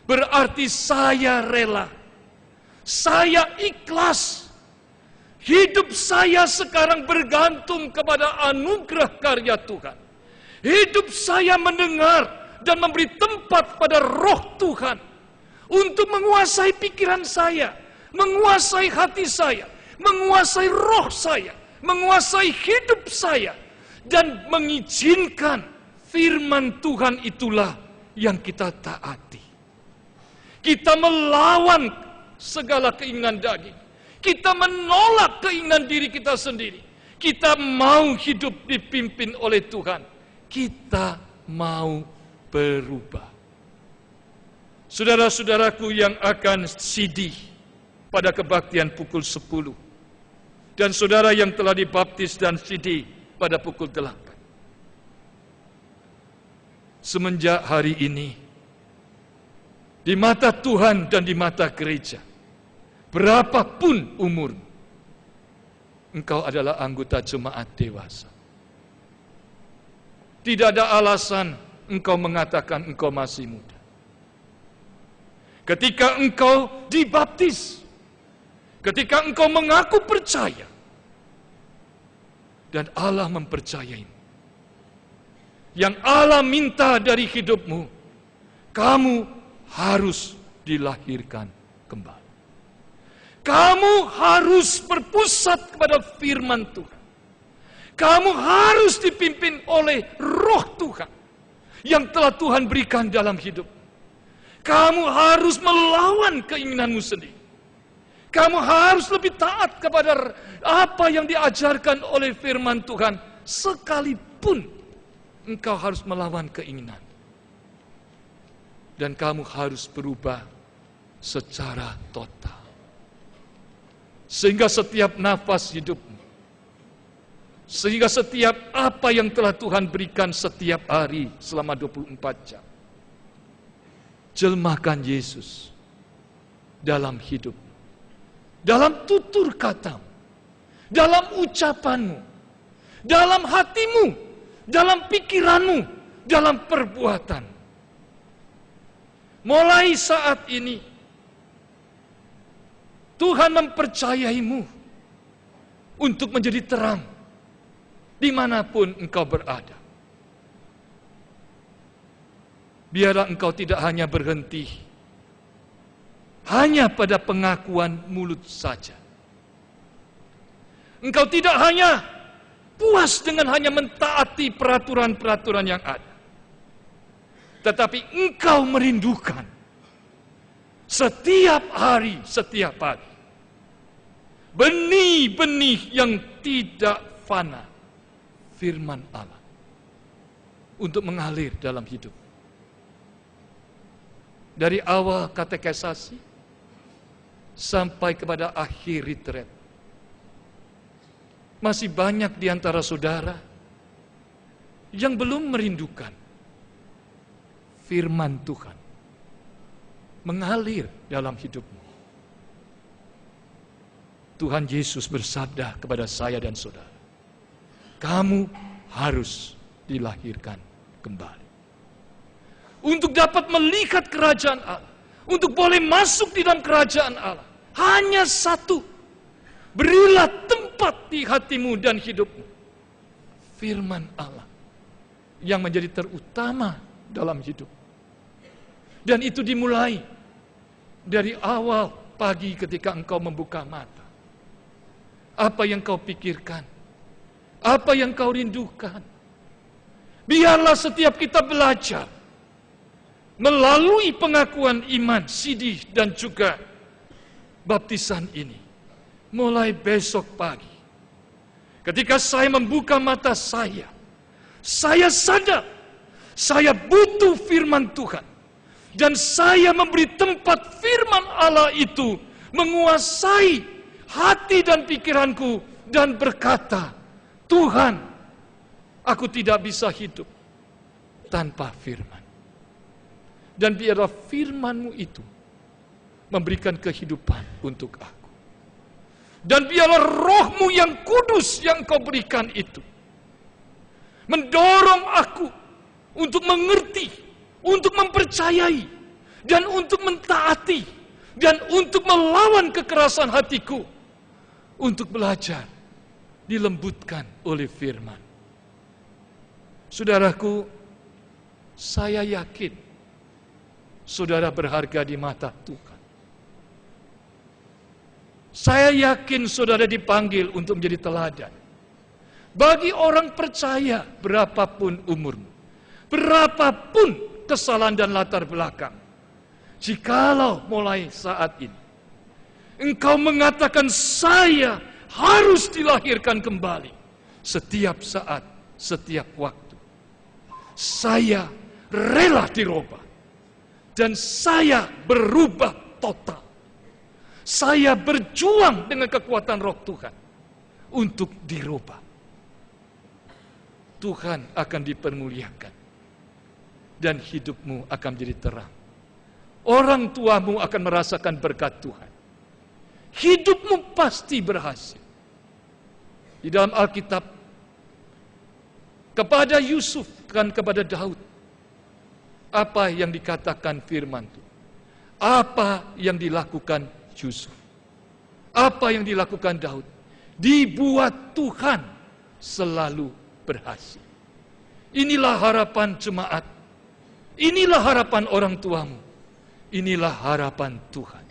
[SPEAKER 3] Berarti saya rela, saya ikhlas. Hidup saya sekarang bergantung kepada anugerah karya Tuhan. Hidup saya mendengar dan memberi tempat pada roh Tuhan untuk menguasai pikiran saya, menguasai hati saya, menguasai roh saya, menguasai hidup saya, dan mengizinkan firman Tuhan itulah yang kita taati. Kita melawan segala keinginan daging. Kita menolak keinginan diri kita sendiri. Kita mau hidup dipimpin oleh Tuhan. Kita mau berubah. Saudara-saudaraku yang akan sidih pada kebaktian pukul 10. Dan saudara yang telah dibaptis dan sidih pada pukul 8. Semenjak hari ini, di mata Tuhan dan di mata gereja, berapapun umur, engkau adalah anggota jemaat dewasa. Tidak ada alasan engkau mengatakan engkau masih muda. Ketika engkau dibaptis, ketika engkau mengaku percaya, dan Allah mempercayaimu, yang Allah minta dari hidupmu, kamu harus dilahirkan kembali. Kamu harus berpusat kepada firman Tuhan. Kamu harus dipimpin oleh roh Tuhan yang telah Tuhan berikan dalam hidup. Kamu harus melawan keinginanmu sendiri. Kamu harus lebih taat kepada apa yang diajarkan oleh firman Tuhan, sekalipun engkau harus melawan keinginan. Dan kamu harus berubah secara total. Sehingga setiap nafas hidupmu, sehingga setiap apa yang telah Tuhan berikan setiap hari selama 24 jam, jelmakan Yesus dalam hidupmu, dalam tutur katamu, dalam ucapanmu, dalam hatimu, dalam pikiranmu, dalam perbuatanmu. Mulai saat ini, Tuhan mempercayaimu untuk menjadi terang dimanapun engkau berada. Biarlah engkau tidak hanya berhenti hanya pada pengakuan mulut saja. Engkau tidak hanya puas dengan hanya mentaati peraturan-peraturan yang ada. Tetapi engkau merindukan setiap hari, setiap pagi, benih-benih yang tidak fana, firman Allah, untuk mengalir dalam hidup. Dari awal katekisasi sampai kepada akhir retret, masih banyak di antara saudara yang belum merindukan firman Tuhan mengalir dalam hidupmu. Tuhan Yesus bersabda kepada saya dan saudara, kamu harus dilahirkan kembali. Untuk dapat melihat kerajaan Allah, untuk boleh masuk di dalam kerajaan Allah, hanya satu. Berilah tempat di hatimu dan hidupmu firman Allah yang menjadi terutama dalam hidup. Dan itu dimulai dari awal pagi ketika engkau membuka mata. Apa yang kau pikirkan? Apa yang kau rindukan? Biarlah setiap kita belajar melalui pengakuan iman, sidih dan juga baptisan ini. Mulai besok pagi, ketika saya membuka mata saya sadar saya butuh firman Tuhan. Dan saya memberi tempat firman Allah itu menguasai hati dan pikiranku dan berkata, Tuhan, aku tidak bisa hidup tanpa firman. Dan biarlah firman-Mu itu memberikan kehidupan untuk aku. Dan biarlah roh-Mu yang kudus yang Kau berikan itu mendorong aku untuk mengerti, untuk mempercayai, dan untuk mentaati, dan untuk melawan kekerasan hatiku, untuk belajar dilembutkan oleh firman. Saudaraku, saya yakin saudara berharga di mata Tuhan. Saya yakin saudara dipanggil untuk menjadi teladan bagi orang percaya, berapapun umurmu, berapapun kesalahan dan latar belakang. Jikalau mulai saat ini engkau mengatakan saya harus dilahirkan kembali, setiap saat, setiap waktu, saya rela dirubah dan saya berubah total. Saya berjuang dengan kekuatan roh Tuhan untuk dirubah. Tuhan akan dipermuliakan dan hidupmu akan menjadi terang. Orang tuamu akan merasakan berkat Tuhan. Hidupmu pasti berhasil. Di dalam Alkitab, kepada Yusuf dan kepada Daud, apa yang dikatakan firman Tuhan? Apa yang dilakukan Yusuf? Apa yang dilakukan Daud? Dibuat Tuhan selalu berhasil. Inilah harapan jemaat. Inilah harapan orang tuamu. Inilah harapan Tuhan.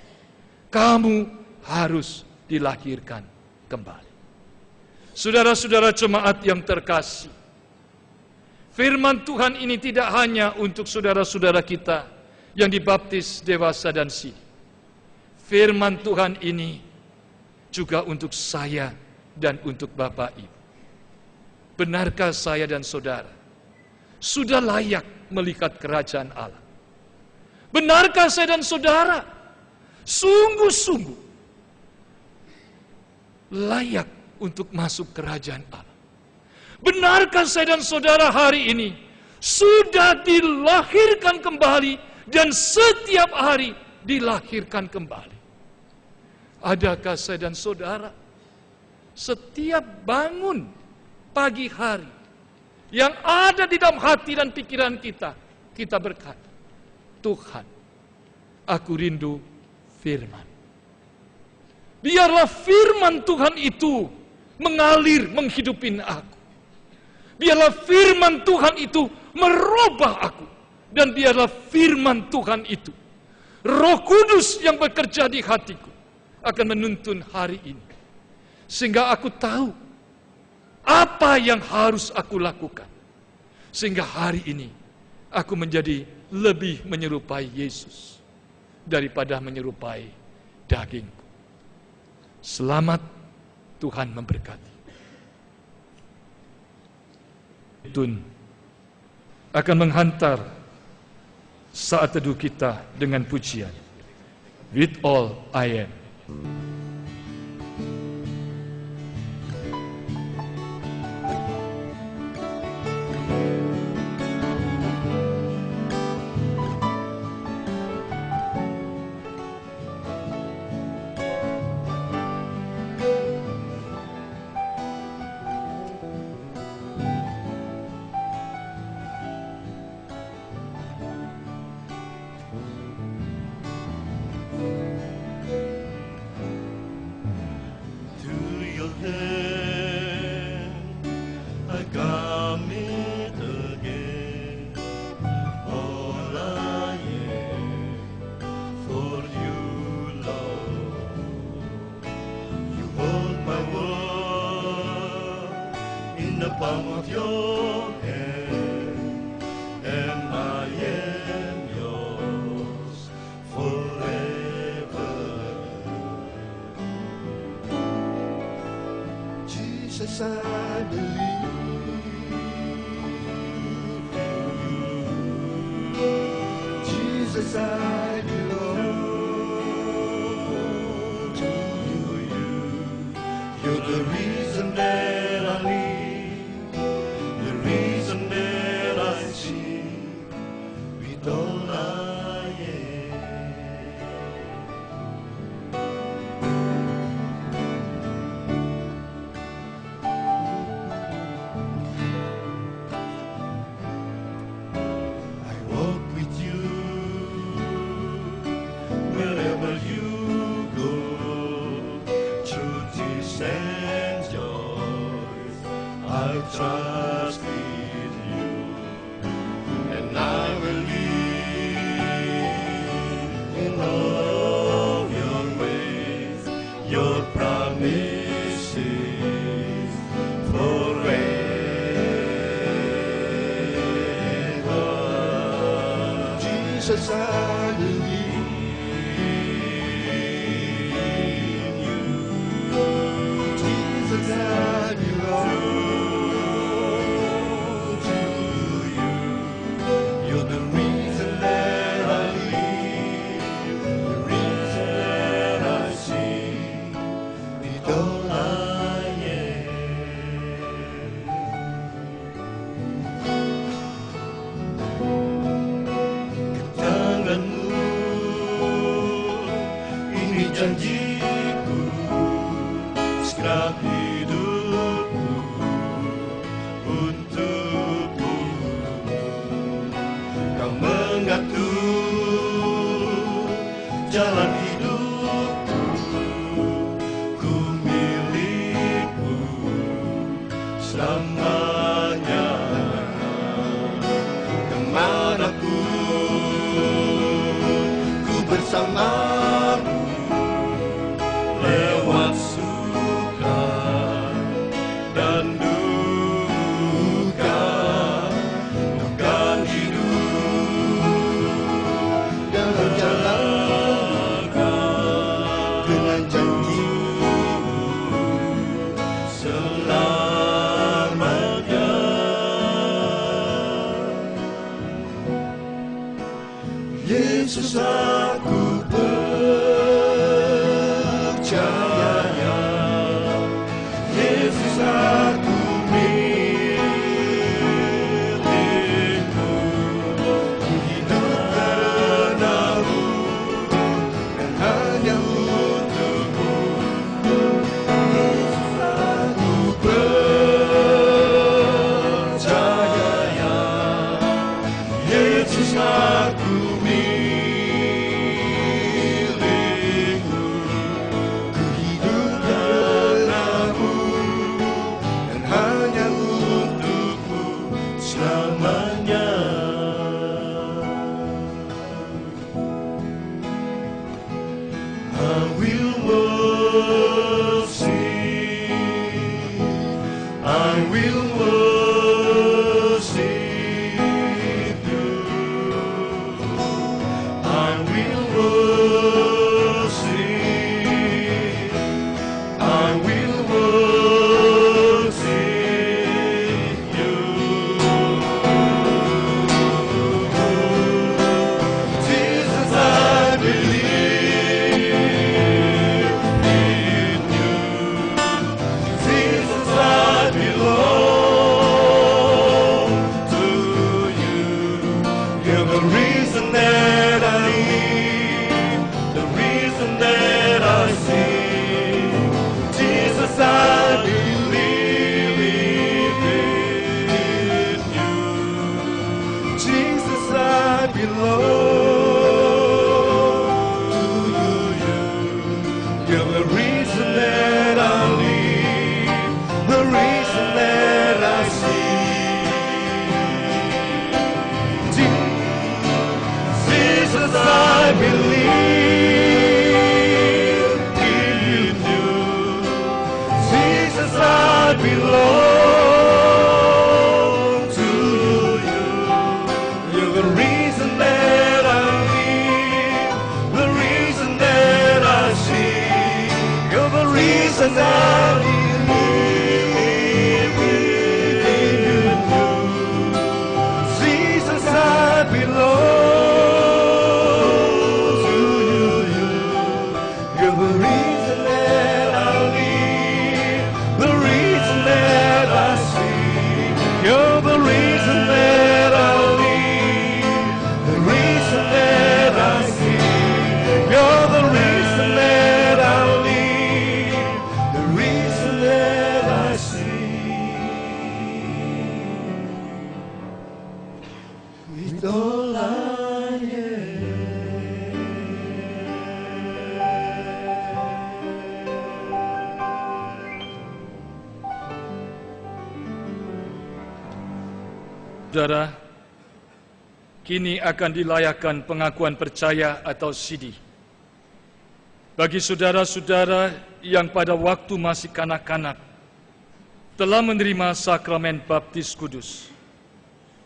[SPEAKER 3] Kamu harus dilahirkan kembali. Saudara-saudara jemaat yang terkasih, firman Tuhan ini tidak hanya untuk saudara-saudara kita yang dibaptis dewasa dan sini. Firman Tuhan ini juga untuk saya dan untuk Bapak Ibu. Benarkah saya dan saudara sudah layak melihat kerajaan Allah? Benarkah saya dan saudara sungguh-sungguh layak untuk masuk kerajaan Allah? Benarkah saya dan saudara hari ini sudah dilahirkan kembali dan setiap hari dilahirkan kembali? Adakah saya dan saudara setiap bangun pagi hari yang ada di dalam hati dan pikiran kita, kita berkata, Tuhan, aku rindu firman. Biarlah firman Tuhan itu mengalir, menghidupin aku. Biarlah firman Tuhan itu merubah aku. Dan biarlah firman Tuhan itu, Roh Kudus yang bekerja di hatiku, akan menuntun hari ini. Sehingga aku tahu apa yang harus aku lakukan. Sehingga hari ini aku menjadi lebih menyerupai Yesus daripada menyerupai dagingku. Selamat, Tuhan memberkati. Tun akan menghantar saat teduh kita dengan pujian With All I Am.
[SPEAKER 2] Jesus, I believe in you. Jesus, I belong to you. You're the reason that I live, the reason that I sing with all I am. Jesus, I believe you. Jesus, I belong to you. You're the reason that I live, the reason that I sing, with all I janjiku, segenap hidupku untukku. Kau mengatur jalan hidupku, ku milikku selamanya. Kemanapun ku bersamamu, lewat suka dan duka, bukan hidup dalam jalanku dengan janji selamanya. Yesus, aku percaya, Yesus, aku milikmu. Ku hidup karenamu dan hanya untukmu. Yesus, aku percaya, Yesus, aku
[SPEAKER 3] Saudara, kini akan dilayakkan pengakuan percaya atau sidi. Bagi saudara-saudara yang pada waktu masih kanak-kanak telah menerima sakramen baptis kudus,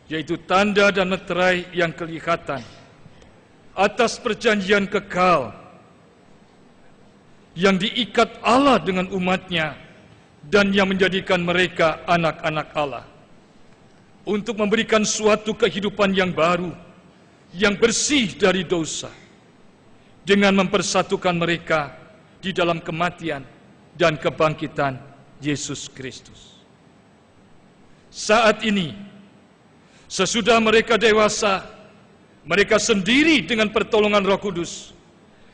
[SPEAKER 3] yaitu tanda dan meterai yang kelihatan atas perjanjian kekal yang diikat Allah dengan umatnya dan yang menjadikan mereka anak-anak Allah, untuk memberikan suatu kehidupan yang baru, yang bersih dari dosa, dengan mempersatukan mereka di dalam kematian dan kebangkitan Yesus Kristus. Saat ini, sesudah mereka dewasa, mereka sendiri dengan pertolongan Roh Kudus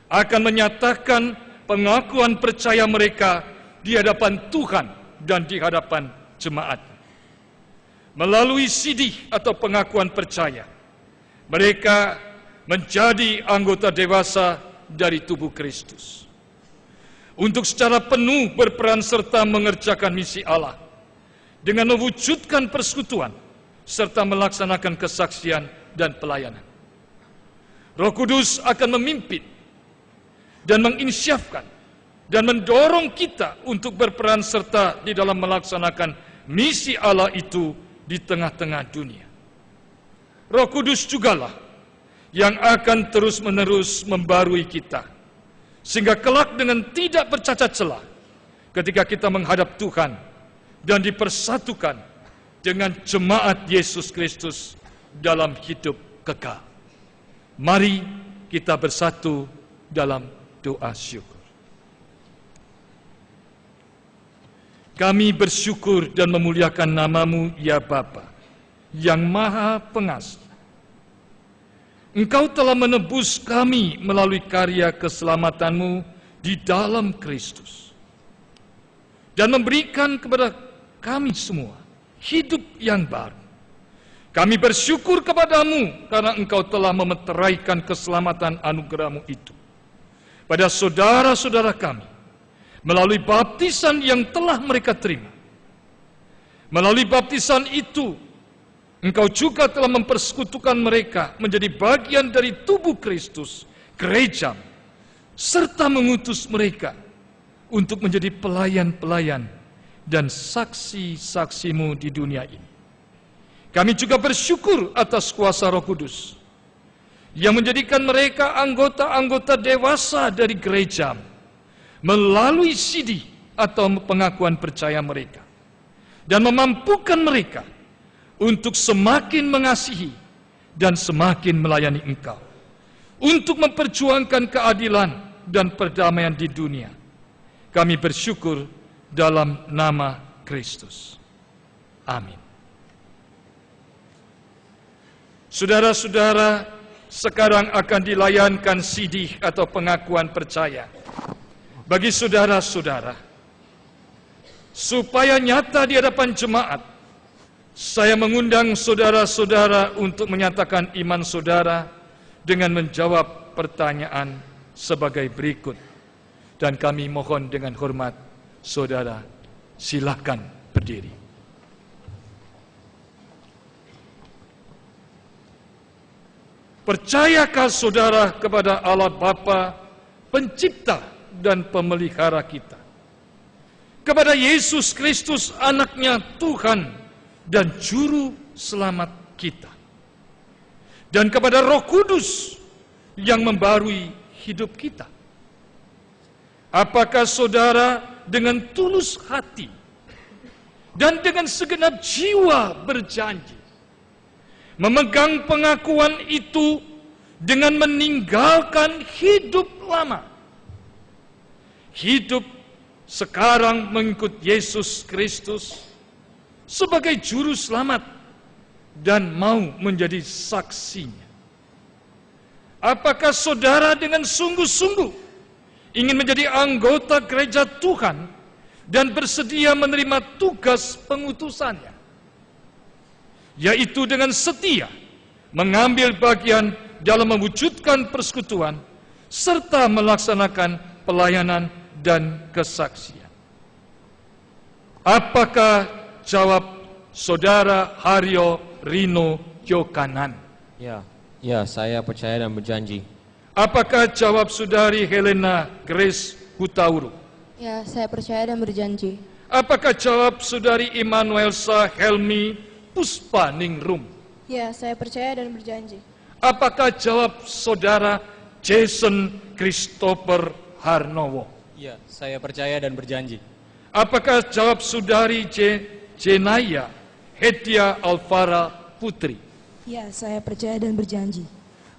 [SPEAKER 3] akan menyatakan pengakuan percaya mereka di hadapan Tuhan dan di hadapan jemaat. Melalui sidih atau pengakuan percaya, mereka menjadi anggota dewasa dari tubuh Kristus, untuk secara penuh berperan serta mengerjakan misi Allah dengan mewujudkan persekutuan serta melaksanakan kesaksian dan pelayanan. Roh Kudus akan memimpin dan menginsyafkan dan mendorong kita untuk berperan serta di dalam melaksanakan misi Allah itu di tengah-tengah dunia. Roh Kudus jugalah yang akan terus-menerus membarui kita, sehingga kelak dengan tidak bercacat celah ketika kita menghadap Tuhan dan dipersatukan dengan jemaat Yesus Kristus dalam hidup kekal. Mari kita bersatu dalam doa syukur. Kami bersyukur dan memuliakan nama-Mu, ya Bapa, yang Maha Pengasih. Engkau telah menebus kami melalui karya keselamatan-Mu di dalam Kristus, dan memberikan kepada kami semua hidup yang baru. Kami bersyukur kepadamu karena Engkau telah memeteraikan keselamatan anugerah-Mu itu pada saudara-saudara kami melalui baptisan yang telah mereka terima. Melalui baptisan itu, Engkau juga telah mempersekutukan mereka menjadi bagian dari tubuh Kristus, gereja, serta mengutus mereka untuk menjadi pelayan-pelayan dan saksi-saksi-Mu di dunia ini. Kami juga bersyukur atas kuasa Roh Kudus yang menjadikan mereka anggota-anggota dewasa dari gereja melalui sidih atau pengakuan percaya mereka, dan memampukan mereka untuk semakin mengasihi dan semakin melayani Engkau, untuk memperjuangkan keadilan dan perdamaian di dunia. Kami bersyukur dalam nama Kristus. Amin. Saudara-saudara, sekarang akan dilayankan sidih atau pengakuan percaya bagi saudara-saudara. Supaya nyata di hadapan jemaat, saya mengundang saudara-saudara untuk menyatakan iman saudara dengan menjawab pertanyaan sebagai berikut. Dan kami mohon dengan hormat, saudara, silakan berdiri. Percayakah saudara kepada Allah Bapa, pencipta dan pemelihara kita, kepada Yesus Kristus anaknya Tuhan dan juru selamat kita, dan kepada Roh Kudus yang membarui hidup kita? Apakah saudara dengan tulus hati dan dengan segenap jiwa berjanji memegang pengakuan itu dengan meninggalkan hidup lama, hidup sekarang mengikut Yesus Kristus sebagai juru selamat, dan mau menjadi saksinya? Apakah saudara dengan sungguh-sungguh ingin menjadi anggota gereja Tuhan dan bersedia menerima tugas pengutusannya, yaitu dengan setia mengambil bagian dalam mewujudkan persekutuan serta melaksanakan pelayanan dan kesaksian? Apakah jawab saudara Haryo Rino Yokanan?
[SPEAKER 5] Ya, saya percaya dan berjanji.
[SPEAKER 3] Apakah jawab saudari Helena Grace Hutauru?
[SPEAKER 6] Ya, saya percaya dan berjanji.
[SPEAKER 3] Apakah jawab saudari Immanuelsa Helmi Puspa Ningrum?
[SPEAKER 6] Ya, saya percaya dan berjanji.
[SPEAKER 3] Apakah jawab saudara Jason Christopher Harnowo?
[SPEAKER 5] Ya, saya percaya dan berjanji.
[SPEAKER 3] Apakah jawab saudari Jenaya Hedia Alvara Putri?
[SPEAKER 7] Ya, saya percaya dan berjanji.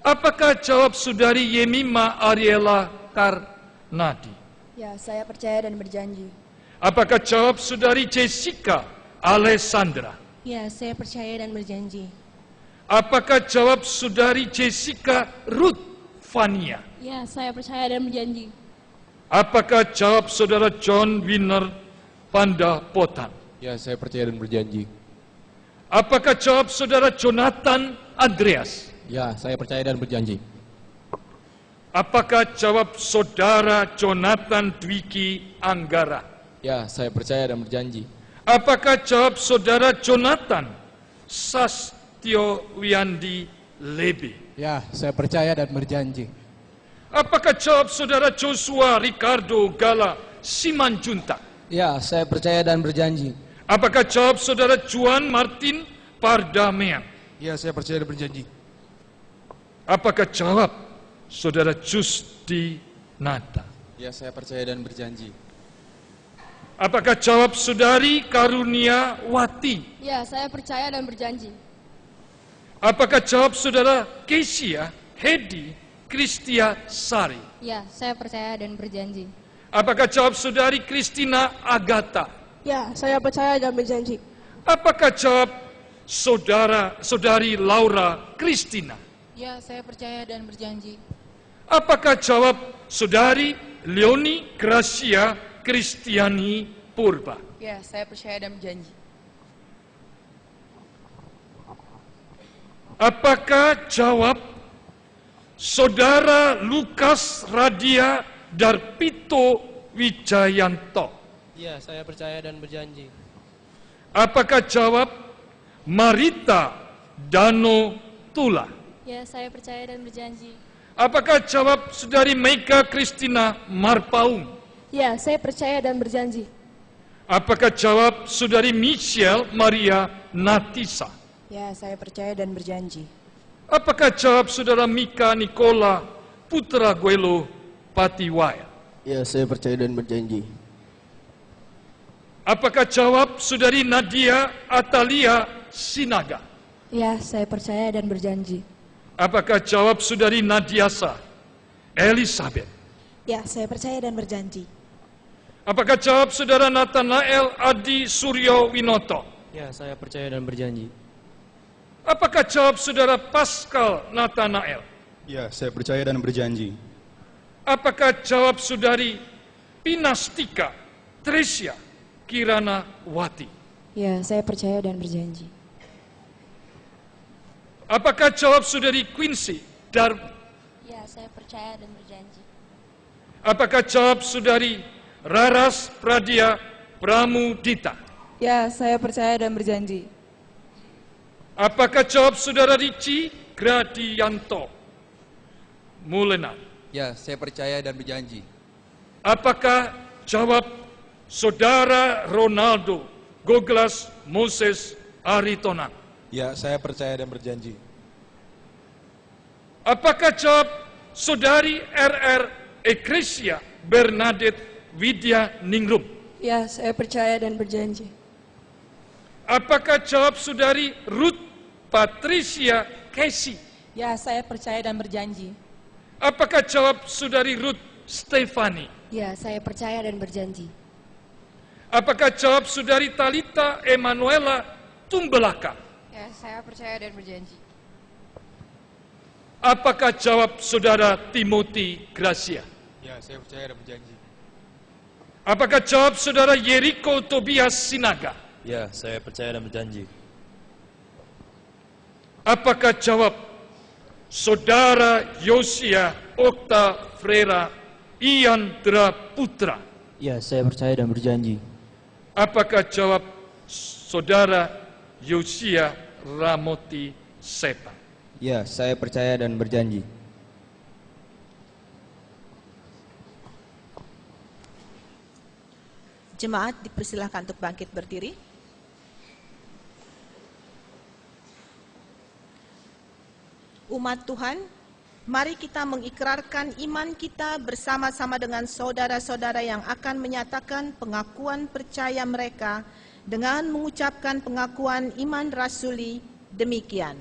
[SPEAKER 3] Apakah jawab saudari Yemima Ariela Karnadi?
[SPEAKER 6] Ya, saya percaya dan berjanji.
[SPEAKER 3] Apakah jawab saudari Jessica Alessandra?
[SPEAKER 7] Ya, saya percaya dan berjanji.
[SPEAKER 3] Apakah jawab saudari Jessica Ruth Fania?
[SPEAKER 7] Ya, saya percaya dan berjanji.
[SPEAKER 3] Apakah jawab saudara John Winner Pandapotan?
[SPEAKER 5] Ya, saya percaya dan berjanji.
[SPEAKER 3] Apakah jawab saudara Jonathan Andreas?
[SPEAKER 5] Ya, saya percaya dan berjanji.
[SPEAKER 3] Apakah jawab saudara Jonathan Dwiki Anggara?
[SPEAKER 5] Ya, saya percaya dan berjanji.
[SPEAKER 3] Apakah jawab saudara Jonathan Sastyo Wiyandi Lebe?
[SPEAKER 8] Ya, saya percaya dan berjanji.
[SPEAKER 3] Apakah jawab saudara Joshua Ricardo Gala Simanjuntak?
[SPEAKER 8] Ya, saya percaya dan berjanji.
[SPEAKER 3] Apakah jawab saudara Juan Martin Pardamean?
[SPEAKER 8] Ya, saya percaya dan berjanji.
[SPEAKER 3] Apakah jawab saudara Justi Nata?
[SPEAKER 5] Ya, saya percaya dan berjanji.
[SPEAKER 3] Apakah jawab saudari Karunia Wati?
[SPEAKER 6] Ya, saya percaya dan berjanji.
[SPEAKER 3] Apakah jawab saudara Kesia Hedi Kristia Sari?
[SPEAKER 6] Ya, saya percaya dan berjanji.
[SPEAKER 3] Apakah jawab saudari Kristina Agatha?
[SPEAKER 7] Ya, saya percaya dan berjanji.
[SPEAKER 3] Apakah jawab saudari Laura Kristina?
[SPEAKER 6] Ya, saya percaya dan berjanji.
[SPEAKER 3] Apakah jawab saudari Leoni Gracia Kristiani Purba?
[SPEAKER 6] Ya, saya percaya dan berjanji.
[SPEAKER 3] Apakah jawab saudara Lukas Radia Darpito Wijayanto?
[SPEAKER 5] Ya, saya percaya dan berjanji.
[SPEAKER 3] Apakah jawab Marita Dano Tula?
[SPEAKER 6] Ya, saya percaya dan berjanji.
[SPEAKER 3] Apakah jawab saudari Meika Kristina Marpaung?
[SPEAKER 7] Ya, saya percaya dan berjanji.
[SPEAKER 3] Apakah jawab saudari Michelle Maria Natisa?
[SPEAKER 7] Ya, saya percaya dan berjanji.
[SPEAKER 3] Apakah jawab saudara Mika Nikola Putra Guelo Patiwaya?
[SPEAKER 8] Ya, saya percaya dan berjanji.
[SPEAKER 3] Apakah jawab saudari Nadia Atalia Sinaga?
[SPEAKER 7] Ya, saya percaya dan berjanji.
[SPEAKER 3] Apakah jawab saudari Nadiasa Elizabeth?
[SPEAKER 7] Ya, saya percaya dan berjanji.
[SPEAKER 3] Apakah jawab saudara Nathanael Adi Suryo Winoto?
[SPEAKER 5] Ya, saya percaya dan berjanji.
[SPEAKER 3] Apakah jawab saudara Pascal Nathanael?
[SPEAKER 2] Ya, saya percaya dan berjanji.
[SPEAKER 3] Apakah jawab saudari Pinastika Tresia Kirana Wati?
[SPEAKER 7] Ya, saya percaya dan berjanji.
[SPEAKER 3] Apakah jawab saudari Quincy Dar?
[SPEAKER 6] Ya, saya percaya dan berjanji.
[SPEAKER 3] Apakah jawab saudari Raras Pradia Pramudita?
[SPEAKER 7] Ya, saya percaya dan berjanji.
[SPEAKER 3] Apakah jawab saudara Ricci Gradianto Mulena?
[SPEAKER 8] Ya, saya percaya dan berjanji.
[SPEAKER 3] Apakah jawab saudara Ronaldo Goglas Moses Aritonang?
[SPEAKER 2] Ya, saya percaya dan berjanji.
[SPEAKER 3] Apakah jawab saudari RR Ekresia Bernadette Widya Ningrum?
[SPEAKER 7] Ya, saya percaya dan berjanji.
[SPEAKER 3] Apakah jawab saudari Ruth Patricia Casey?
[SPEAKER 7] Ya, saya percaya dan berjanji.
[SPEAKER 3] Apakah jawab saudari Ruth Stefani?
[SPEAKER 6] Ya, saya percaya dan berjanji.
[SPEAKER 3] Apakah jawab saudari Talita Emanuela Tumbelaka?
[SPEAKER 6] Ya, saya percaya dan berjanji.
[SPEAKER 3] Apakah jawab saudara Timothy Gracia?
[SPEAKER 8] Ya, saya percaya dan berjanji.
[SPEAKER 3] Apakah jawab saudara Yeriko Tobias Sinaga?
[SPEAKER 8] Ya, saya percaya dan berjanji.
[SPEAKER 3] Apakah jawab saudara Yosia Okta Frera Iandra Putra?
[SPEAKER 5] Ya, saya percaya dan berjanji.
[SPEAKER 3] Apakah jawab saudara Yosia Ramoti Seta?
[SPEAKER 5] Ya, saya percaya dan berjanji.
[SPEAKER 9] Jemaat dipersilahkan untuk bangkit berdiri. Umat Tuhan, mari kita mengikrarkan iman kita bersama-sama dengan saudara-saudara yang akan menyatakan pengakuan percaya mereka dengan mengucapkan pengakuan iman rasuli demikian.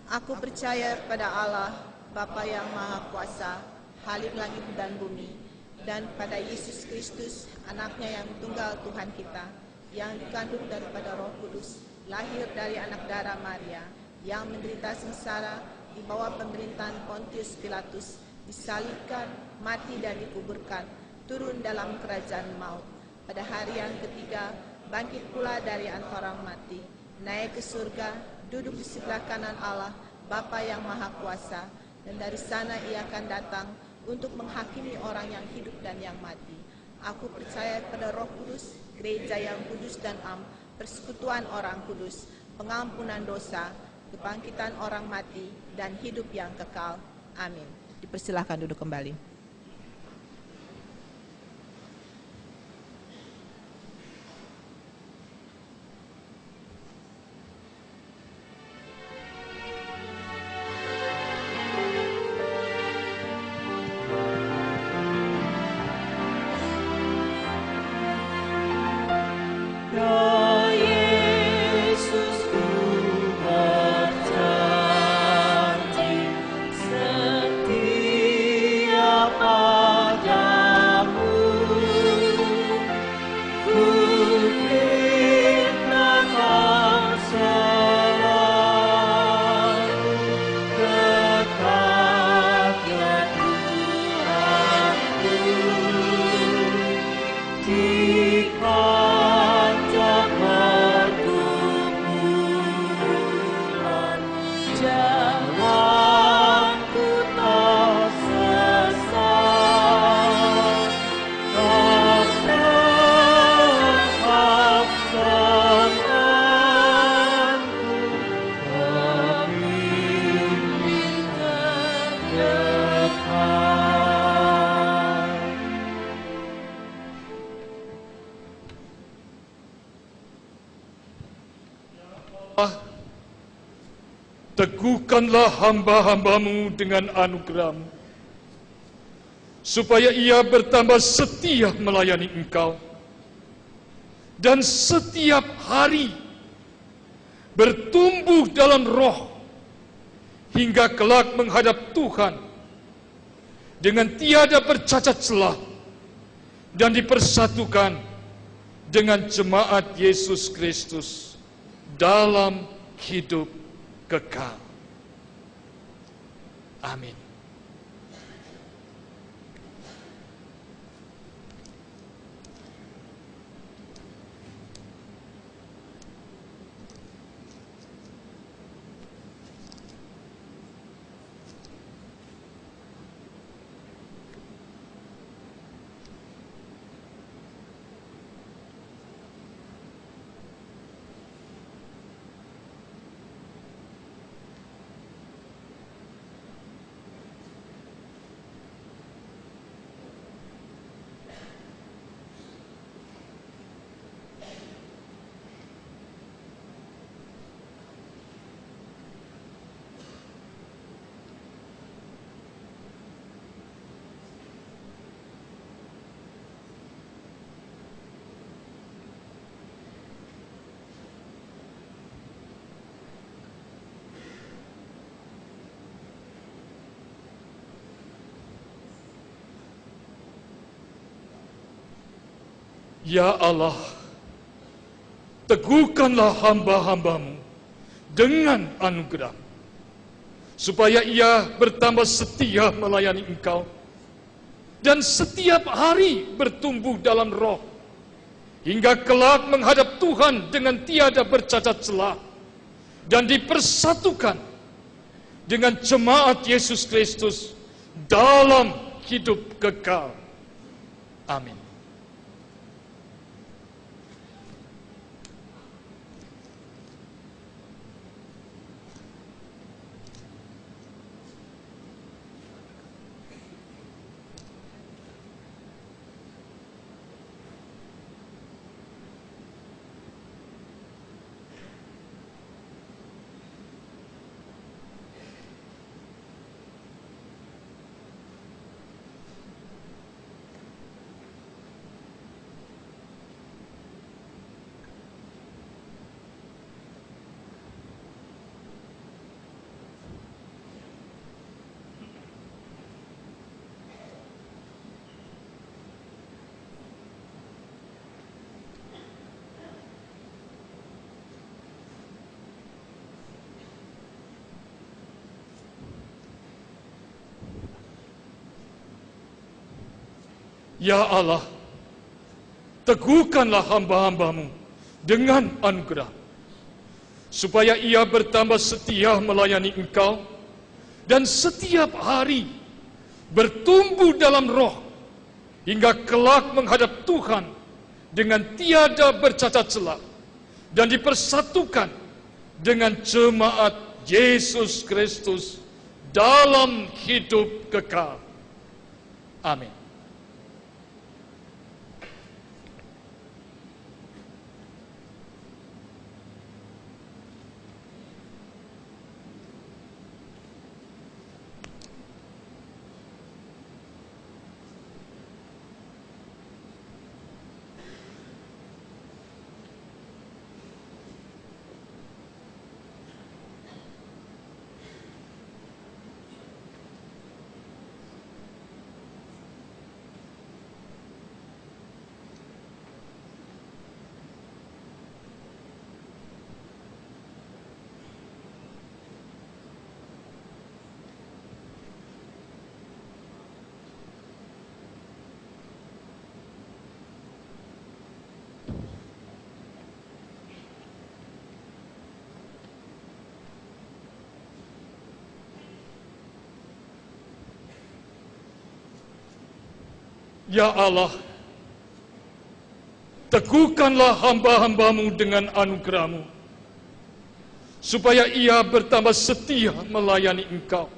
[SPEAKER 9] Aku percaya pada Allah, Bapa yang Maha Kuasa, Khalik langit dan bumi, dan pada Yesus Kristus, anaknya yang tunggal Tuhan kita, yang dikandung daripada Roh Kudus, lahir dari anak darah Maria, yang menderita sengsara di bawah pemerintahan Pontius Pilatus, disalibkan, mati dan dikuburkan, turun dalam kerajaan maut. Pada hari yang ketiga, bangkit pula dari antara mati, naik ke surga, duduk di sebelah kanan Allah, Bapa yang Maha Kuasa, dan dari sana ia akan datang untuk menghakimi orang yang hidup dan yang mati. Aku percaya pada Roh Kudus, gereja yang kudus dan am, persekutuan orang kudus, pengampunan dosa, kebangkitan orang mati, dan hidup yang kekal. Amin. Dipersilahkan duduk kembali.
[SPEAKER 3] Teguhkanlah hamba-hambamu dengan anugerah-Mu, supaya ia bertambah setia melayani Engkau, dan setiap hari bertumbuh dalam roh, hingga kelak menghadap Tuhan dengan tiada bercacat celah, dan dipersatukan dengan jemaat Yesus Kristus dalam hidup kekal. Amin. Ya Allah, teguhkanlah hamba-hambamu dengan anugerah, supaya ia bertambah setia melayani Engkau, dan setiap hari bertumbuh dalam roh, hingga kelak menghadap Tuhan dengan tiada bercacat celah, dan dipersatukan dengan jemaat Yesus Kristus dalam hidup kekal. Amin. Ya Allah, teguhkanlah hamba-hambamu dengan anugerah, supaya ia bertambah setia melayani Engkau, dan setiap hari bertumbuh dalam roh, hingga kelak menghadap Tuhan dengan tiada bercacat celah, dan dipersatukan dengan jemaat Yesus Kristus dalam hidup kekal. Amin. Ya Allah, teguhkanlah hamba-hambamu dengan anugerah-Mu, supaya ia bertambah setia melayani Engkau,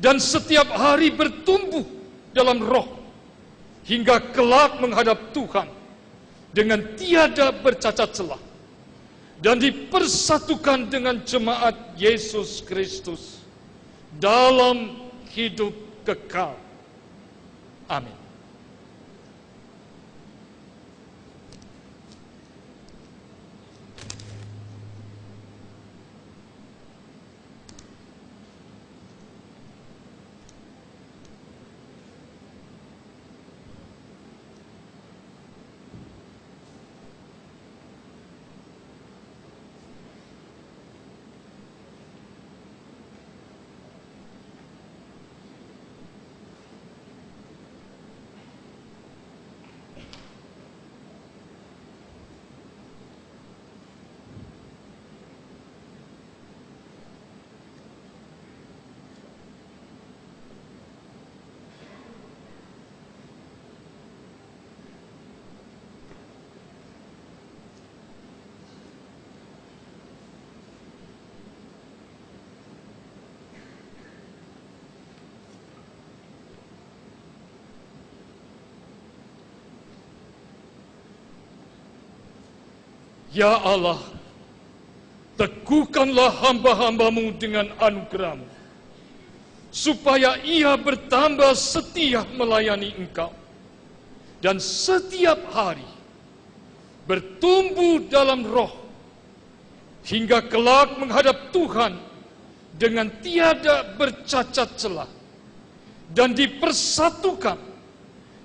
[SPEAKER 3] dan setiap hari bertumbuh dalam roh, hingga kelak menghadap Tuhan dengan tiada bercacat celah, dan dipersatukan dengan jemaat Yesus Kristus dalam hidup kekal. Amin. Ya Allah, teguhkanlah hamba-hambamu dengan anugerah-Mu, supaya ia bertambah setia melayani Engkau, dan setiap hari bertumbuh dalam roh, hingga kelak menghadap Tuhan dengan tiada bercacat celah, dan dipersatukan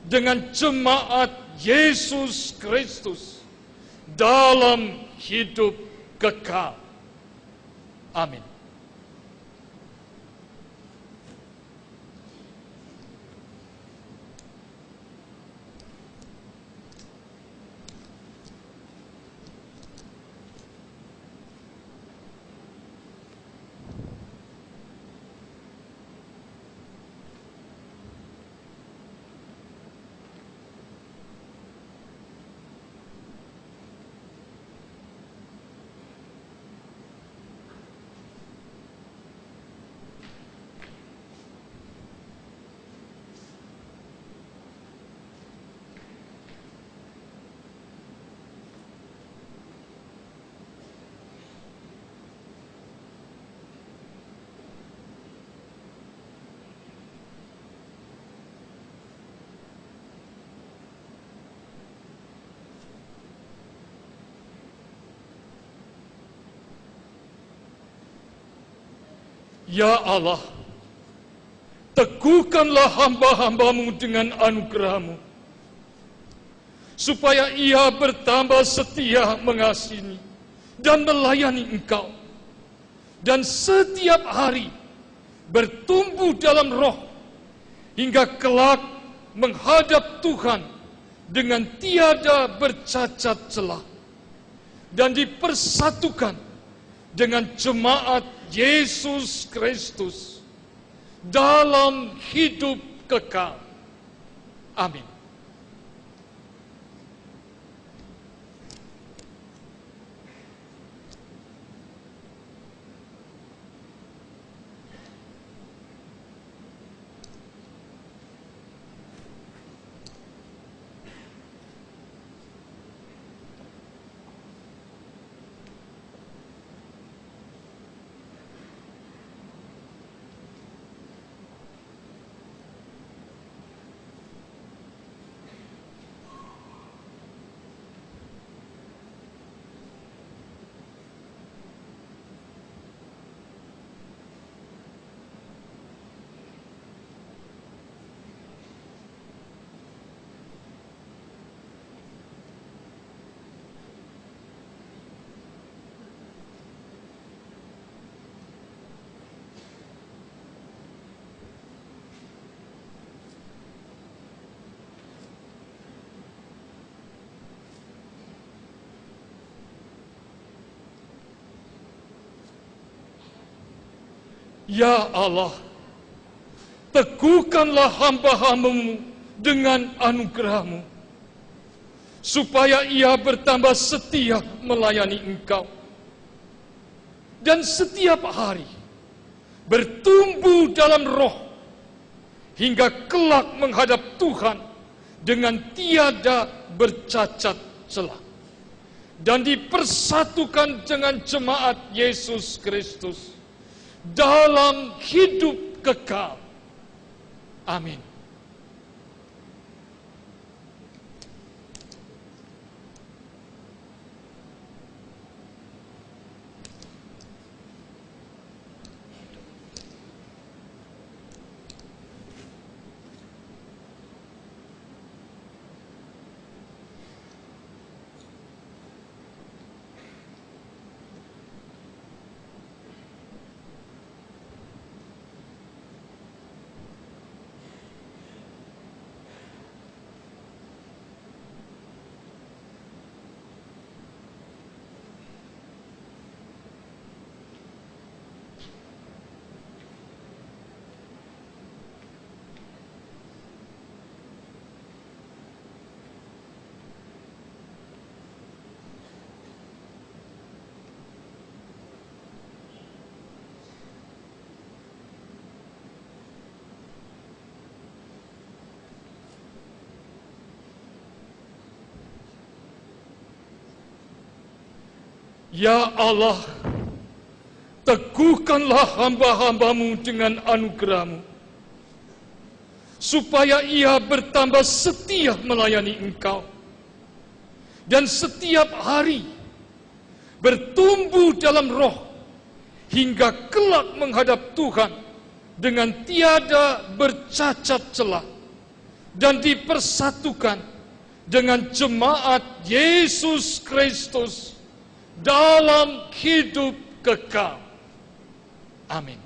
[SPEAKER 3] dengan jemaat Yesus Kristus dalam hidup kekal. Amin. Ya Allah, teguhkanlah hamba-hambamu dengan anugerah-Mu, supaya ia bertambah setia mengasihi dan melayani Engkau, dan setiap hari bertumbuh dalam roh, hingga kelak menghadap Tuhan dengan tiada bercacat celah dan dipersatukan dengan jemaat Yesus Kristus dalam hidup kekal. Amin. Ya Allah, teguhkanlah hamba-hambamu dengan anugerah-Mu, supaya ia bertambah setia melayani Engkau, dan setiap hari bertumbuh dalam roh, hingga kelak menghadap Tuhan dengan tiada bercacat celah, dan dipersatukan dengan jemaat Yesus Kristus dalam hidup kekal. Amin. Ya Allah, teguhkanlah hamba-hambamu dengan anugerah-Mu, supaya ia bertambah setia melayani Engkau, dan setiap hari bertumbuh dalam roh, hingga kelak menghadap Tuhan dengan tiada bercacat celah, dan dipersatukan dengan jemaat Yesus Kristus dalam hidup kekal. Amin.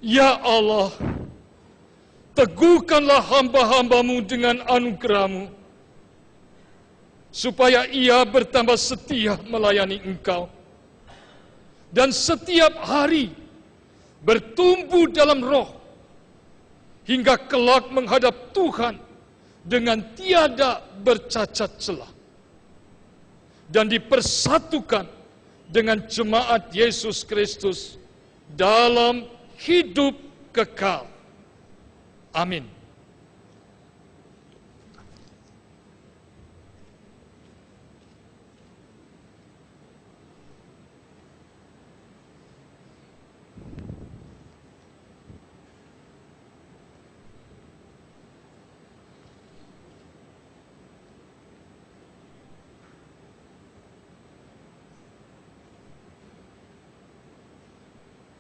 [SPEAKER 3] Ya Allah, teguhkanlah hamba-hambamu dengan anugerah-Mu, supaya ia bertambah setia melayani Engkau, dan setiap hari bertumbuh dalam roh, hingga kelak menghadap Tuhan dengan tiada bercacat celah dan dipersatukan dengan jemaat Yesus Kristus dalam hidup kekal. Amin.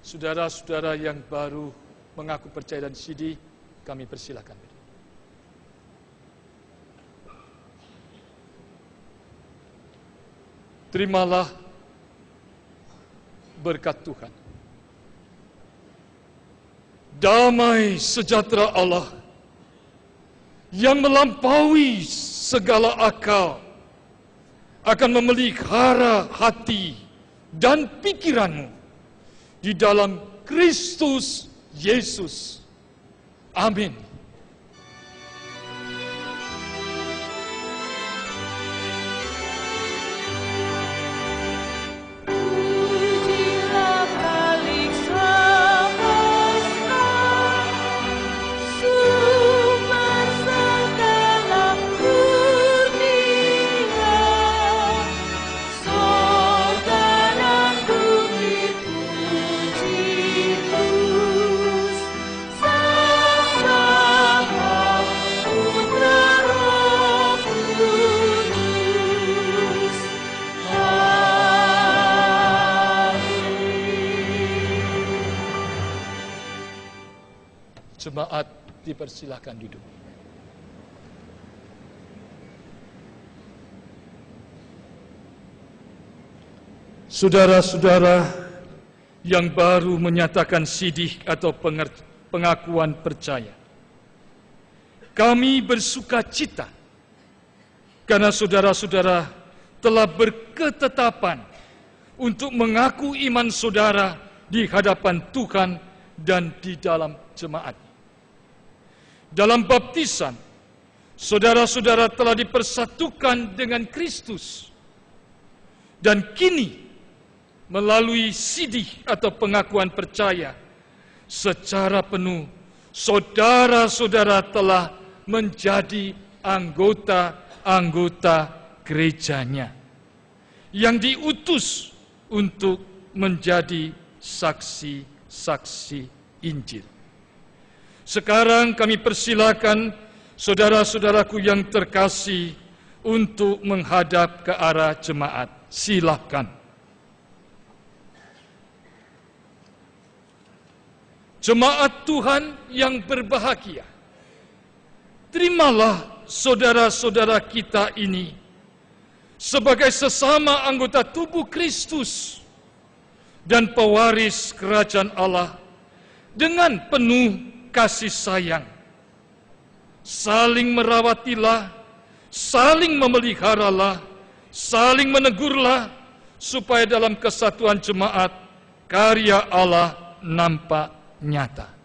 [SPEAKER 3] Saudara-saudara yang baru mengaku percaya dan sidi, kami persilakan. Terimalah berkat Tuhan. Damai sejahtera Allah yang melampaui segala akal akan memelihara hati dan pikiranmu di dalam Kristus Yesus. Amin. Jemaat dipersilakan duduk. Saudara-saudara yang baru menyatakan sidih atau pengakuan percaya, kami bersuka cita karena saudara-saudara telah berketetapan untuk mengaku iman saudara di hadapan Tuhan dan di dalam jemaat. Dalam baptisan, saudara-saudara telah dipersatukan dengan Kristus. Dan kini, melalui sidih atau pengakuan percaya, secara penuh, saudara-saudara telah menjadi anggota-anggota gerejanya, yang diutus untuk menjadi saksi-saksi Injil. Sekarang kami persilakan saudara-saudaraku yang terkasih untuk menghadap ke arah jemaat. Silakan. Jemaat Tuhan yang berbahagia, terimalah saudara-saudara kita ini sebagai sesama anggota tubuh Kristus dan pewaris kerajaan Allah dengan penuh kasih sayang. Saling merawatilah, saling memeliharalah, saling menegurlah, supaya dalam kesatuan jemaat karya Allah nampak nyata.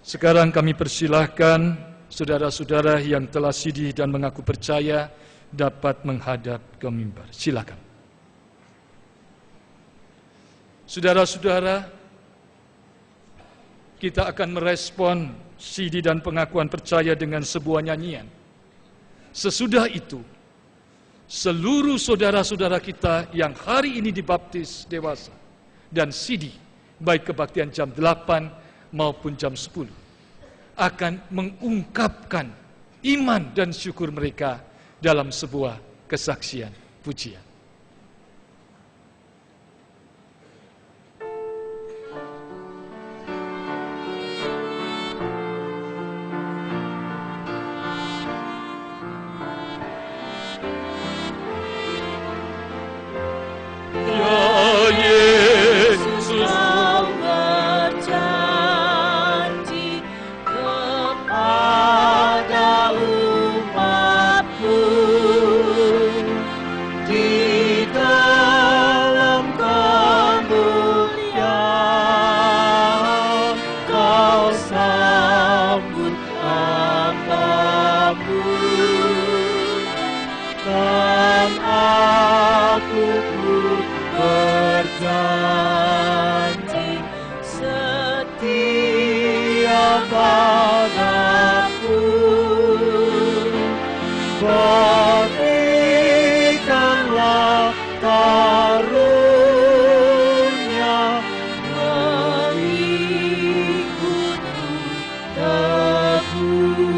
[SPEAKER 3] Sekarang kami persilahkan saudara-saudara yang telah sidih dan mengaku percaya dapat menghadap ke mimbar. Silakan. Saudara-saudara, kita akan merespon sidih dan pengakuan percaya dengan sebuah nyanyian. Sesudah itu, seluruh saudara-saudara kita yang hari ini dibaptis dewasa dan sidih, baik kebaktian jam 8 maupun jam 10, akan mengungkapkan iman dan syukur mereka dalam sebuah kesaksian pujian.
[SPEAKER 10] padaku, berikanlah karunia mengikutku teguh.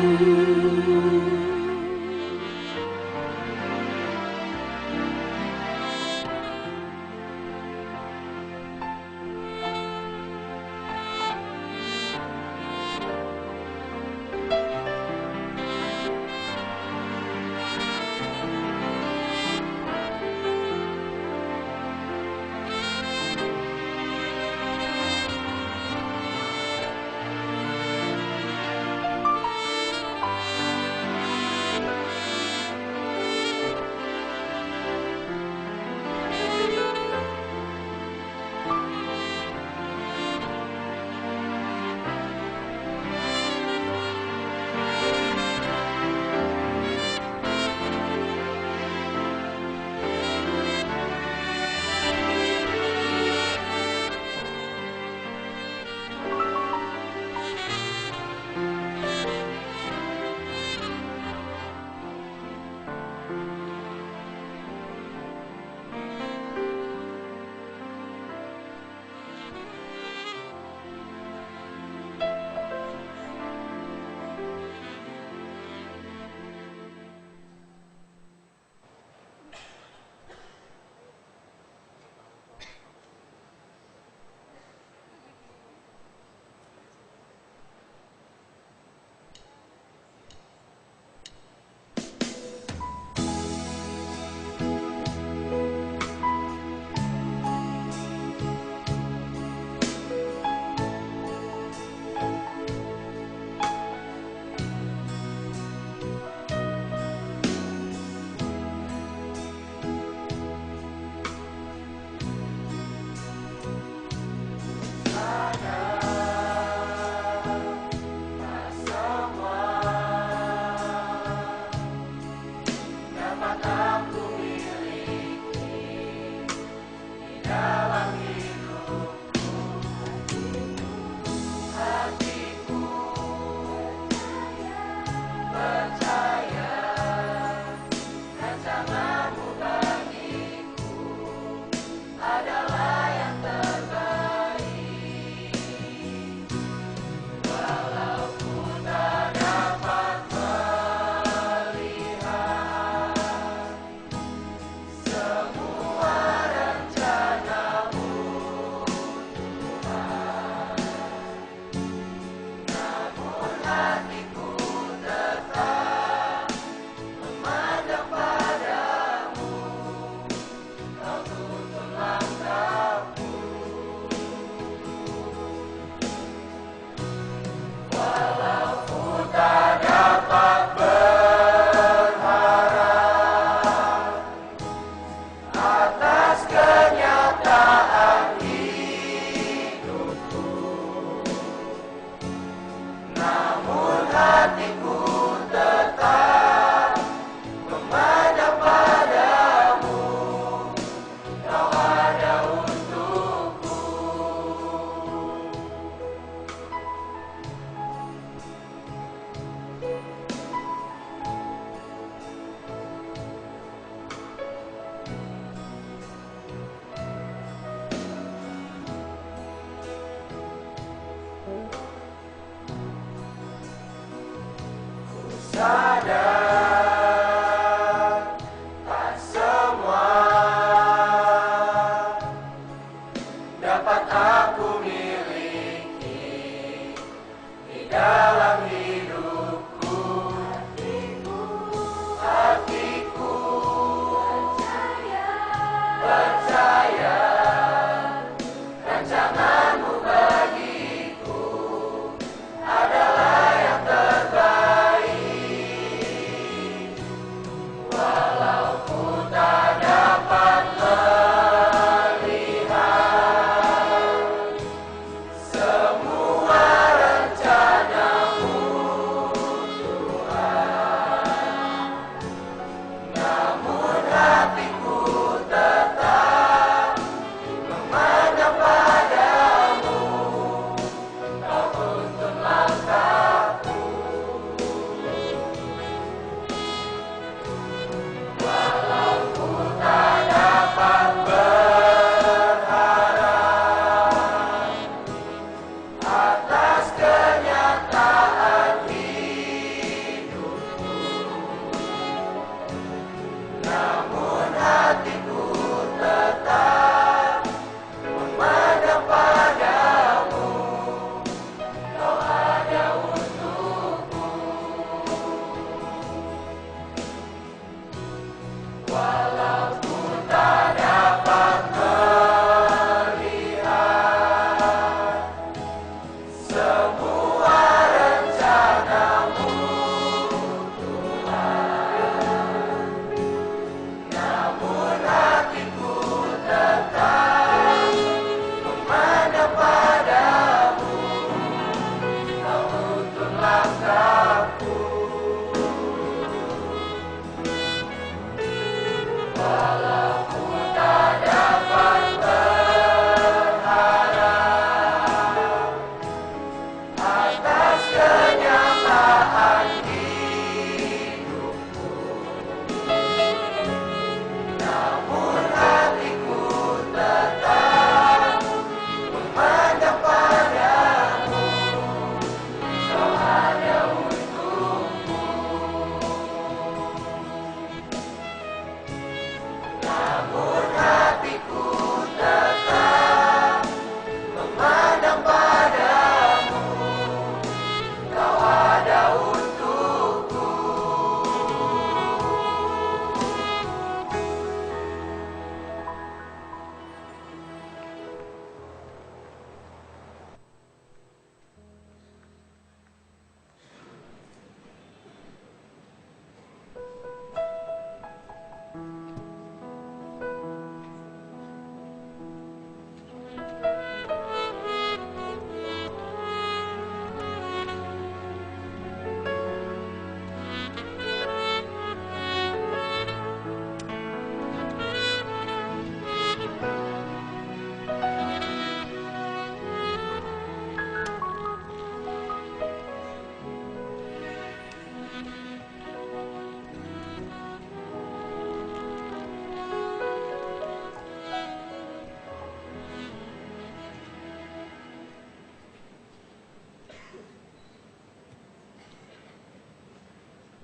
[SPEAKER 10] Semua rencana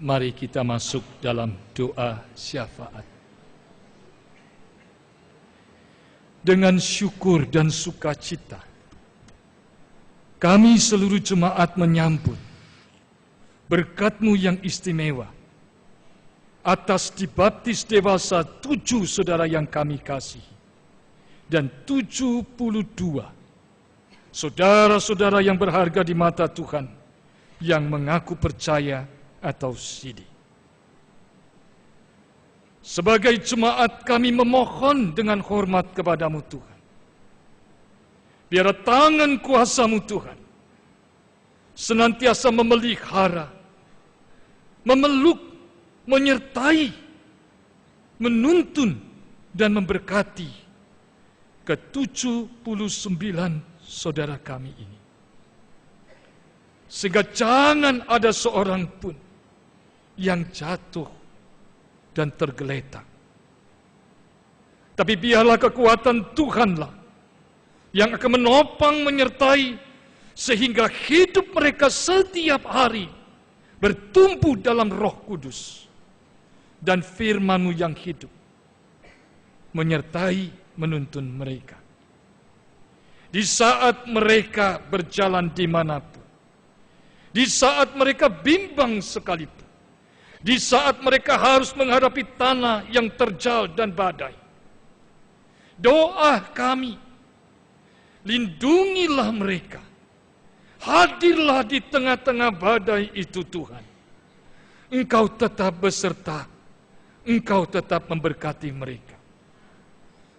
[SPEAKER 3] Mari kita masuk dalam doa syafaat. Dengan syukur dan sukacita, kami seluruh jemaat menyambut berkat-Mu yang istimewa atas dibaptis dewasa 7 saudara yang kami kasihi dan 72 saudara-saudara yang berharga di mata Tuhan yang mengaku percaya atau sidi. Sebagai jemaat kami memohon dengan hormat kepadamu Tuhan. Biar tangan kuasa-Mu Tuhan senantiasa memelihara, memeluk, menyertai, menuntun dan memberkati ke-79 saudara kami ini. Sehingga jangan ada seorang pun yang jatuh dan tergeletak. Tapi biarlah kekuatan Tuhanlah yang akan menopang, menyertai, sehingga hidup mereka setiap hari bertumbuh dalam Roh Kudus dan firman-Mu yang hidup, menyertai, menuntun mereka. Di saat mereka berjalan dimanapun, di saat mereka bimbang sekalipun, di saat mereka harus menghadapi tanah yang terjal dan badai, doa kami, lindungilah mereka. Hadirlah di tengah-tengah badai itu Tuhan. Engkau tetap beserta, Engkau tetap memberkati mereka.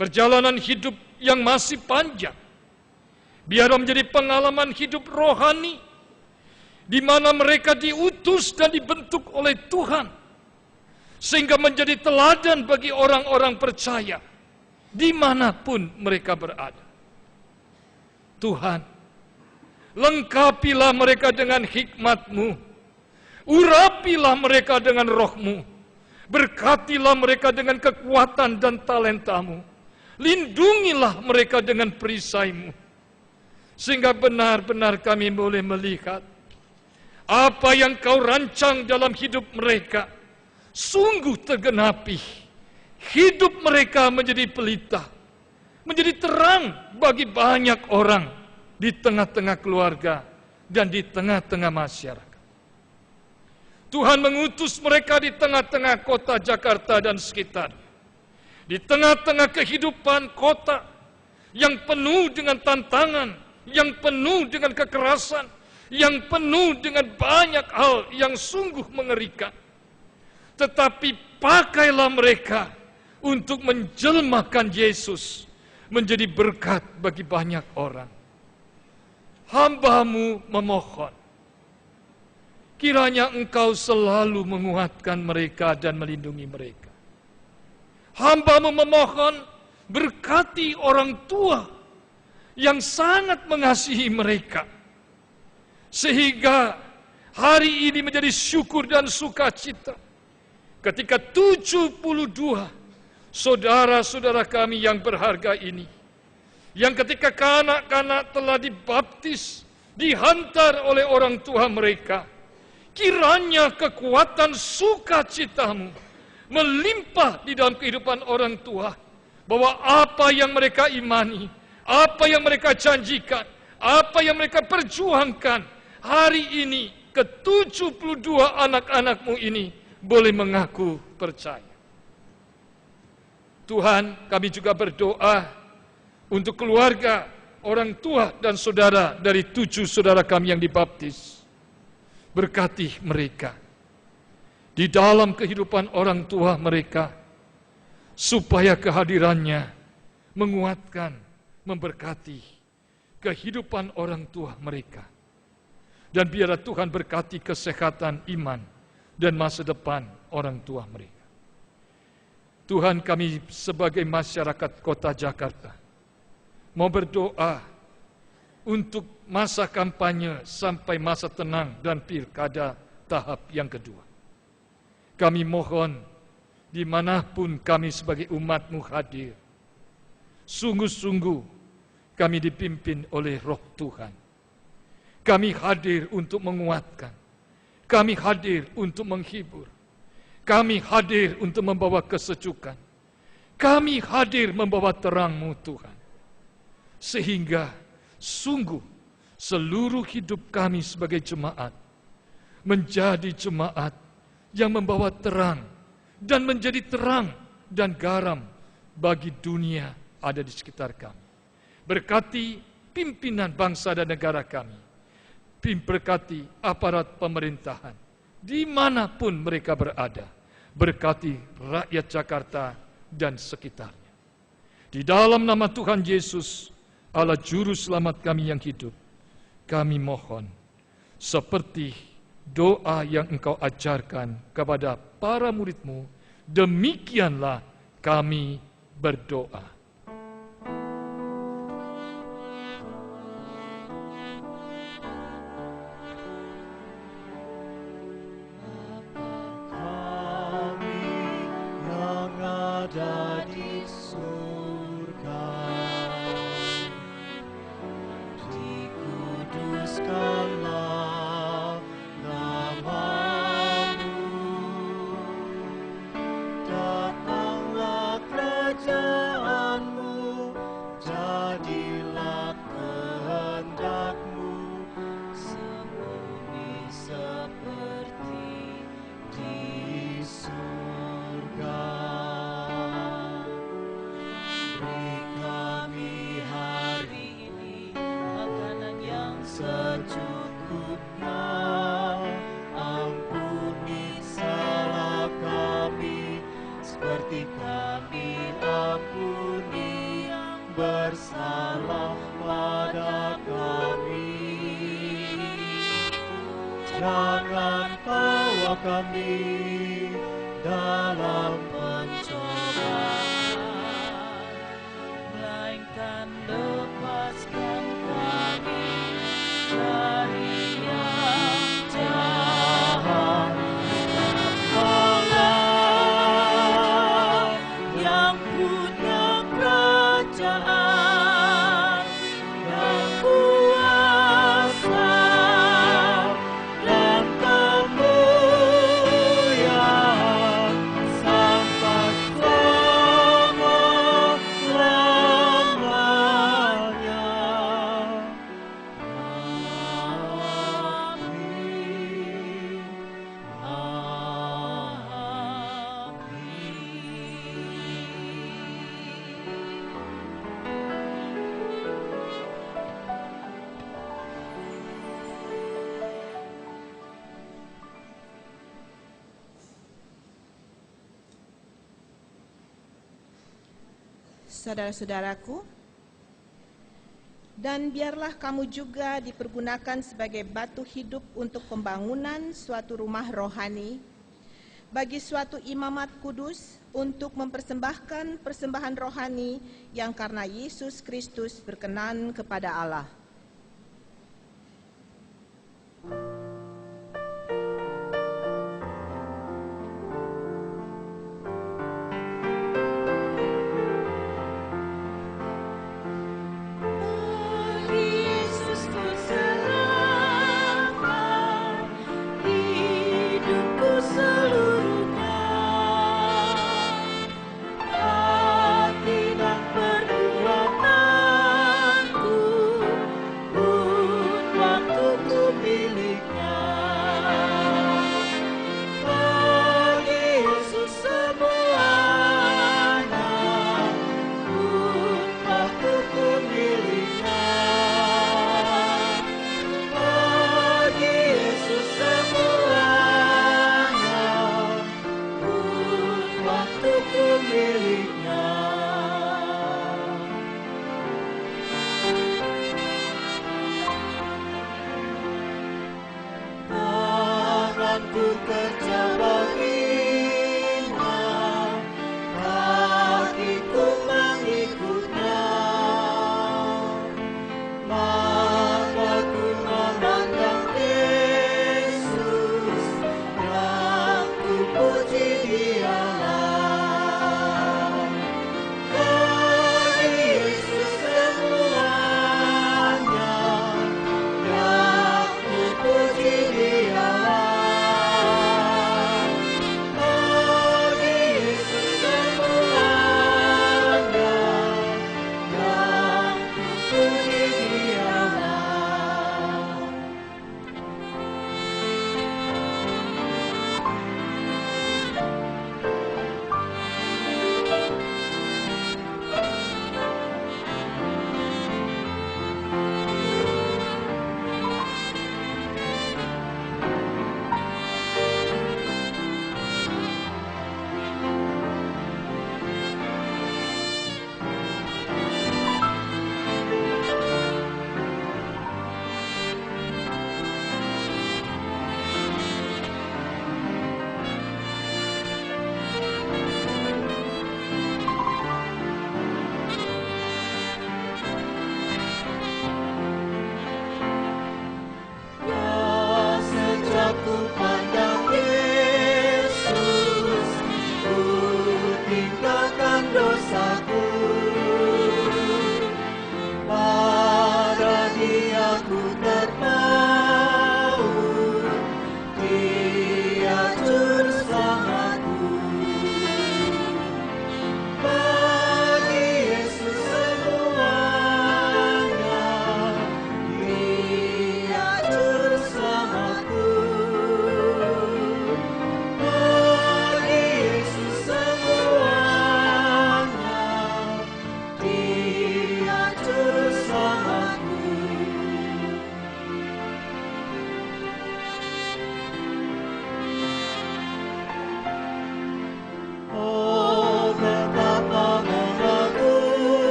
[SPEAKER 3] Perjalanan hidup yang masih panjang, biar menjadi pengalaman hidup rohani, di mana mereka diutus dan dibentuk oleh Tuhan, sehingga menjadi teladan bagi orang-orang percaya, dimanapun mereka berada. Tuhan, lengkapilah mereka dengan hikmat-Mu, urapilah mereka dengan Roh-Mu, berkatilah mereka dengan kekuatan dan talenta-Mu, lindungilah mereka dengan perisai-Mu, sehingga benar-benar kami boleh melihat apa yang Kau rancang dalam hidup mereka sungguh tergenapi. Hidup mereka menjadi pelita, menjadi terang bagi banyak orang di tengah-tengah keluarga dan di tengah-tengah masyarakat. Tuhan mengutus mereka di tengah-tengah kota Jakarta dan sekitar, di tengah-tengah kehidupan kota yang penuh dengan tantangan, yang penuh dengan kekerasan, yang penuh dengan banyak hal yang sungguh mengerikan. Tetapi pakailah mereka untuk menjelmakan Yesus menjadi berkat bagi banyak orang. Hamba-Mu memohon, kiranya Engkau selalu menguatkan mereka dan melindungi mereka. Hamba-Mu memohon, berkati orang tua yang sangat mengasihi mereka, sehingga hari ini menjadi syukur dan sukacita ketika 72 saudara-saudara kami yang berharga ini, yang ketika kanak-kanak telah dibaptis, dihantar oleh orang tua mereka, kiranya kekuatan sukacita-Mu melimpah di dalam kehidupan orang tua, bahwa apa yang mereka imani, apa yang mereka janjikan, apa yang mereka perjuangkan, hari ini ke-72 anak-anak-Mu ini boleh mengaku percaya. Tuhan, kami juga berdoa untuk keluarga, orang tua dan saudara dari 7 saudara kami yang dibaptis. Berkati mereka di dalam kehidupan orang tua mereka, supaya kehadirannya menguatkan, memberkati kehidupan orang tua mereka. Dan biarlah Tuhan berkati kesehatan iman dan masa depan orang tua mereka. Tuhan, kami sebagai masyarakat kota Jakarta mau berdoa untuk masa kampanye sampai masa tenang dan pilkada tahap yang kedua. Kami mohon, dimanapun kami sebagai umat-Mu hadir, sungguh-sungguh kami dipimpin oleh Roh Tuhan. Kami hadir untuk menguatkan, kami hadir untuk menghibur, kami hadir untuk membawa kesejukan, kami hadir membawa terang-Mu Tuhan. Sehingga sungguh seluruh hidup kami sebagai jemaat menjadi jemaat yang membawa terang dan menjadi terang dan garam bagi dunia ada di sekitar kami. Berkati pimpinan bangsa dan negara kami, berkati aparat pemerintahan, dimanapun mereka berada, berkati rakyat Jakarta dan sekitarnya. Di dalam nama Tuhan Yesus, Allah Juru Selamat kami yang hidup, kami mohon, seperti doa yang Engkau ajarkan kepada para murid-Mu, demikianlah kami berdoa.
[SPEAKER 10] Ada di surga, dikuduskanlah nama-Mu, datanglah kerajaan-Mu, jadilah kehendak-Mu, sebumi seperti di surga. Secukupnya, ampuni salah kami, seperti kami ampuni yang bersalah pada kami. Jangan bawa kami dalam pencobaan, melainkan lepaskan kami dari yang jahat. Allah yang punya kerajaan, yang kuasa
[SPEAKER 9] saudara-saudaraku, dan biarlah kamu juga dipergunakan sebagai batu hidup untuk pembangunan suatu rumah rohani bagi suatu imamat kudus untuk mempersembahkan persembahan rohani yang karena Yesus Kristus berkenan kepada Allah.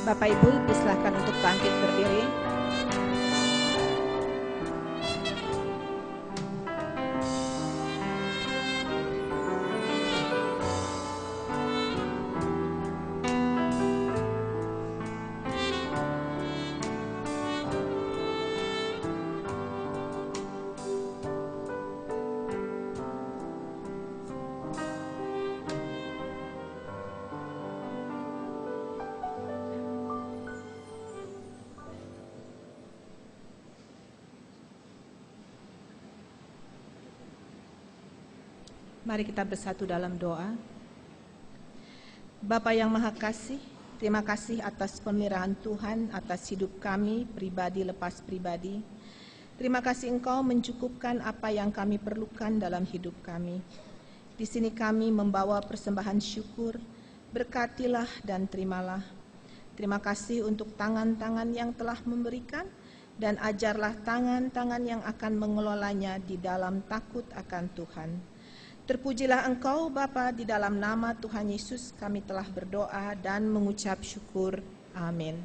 [SPEAKER 9] Bapak Ibu disilahkan untuk bangkit berdiri. Mari kita bersatu dalam doa. Bapa yang Maha Kasih, terima kasih atas pemeliharaan Tuhan atas hidup kami, pribadi lepas pribadi. Terima kasih Engkau mencukupkan apa yang kami perlukan dalam hidup kami. Di sini kami membawa persembahan syukur, berkatilah dan terimalah. Terima kasih untuk tangan-tangan yang telah memberikan, dan ajarlah tangan-tangan yang akan mengelolanya di dalam takut akan Tuhan. Terpujilah Engkau Bapa, di dalam nama Tuhan Yesus kami telah berdoa dan mengucap syukur. Amin.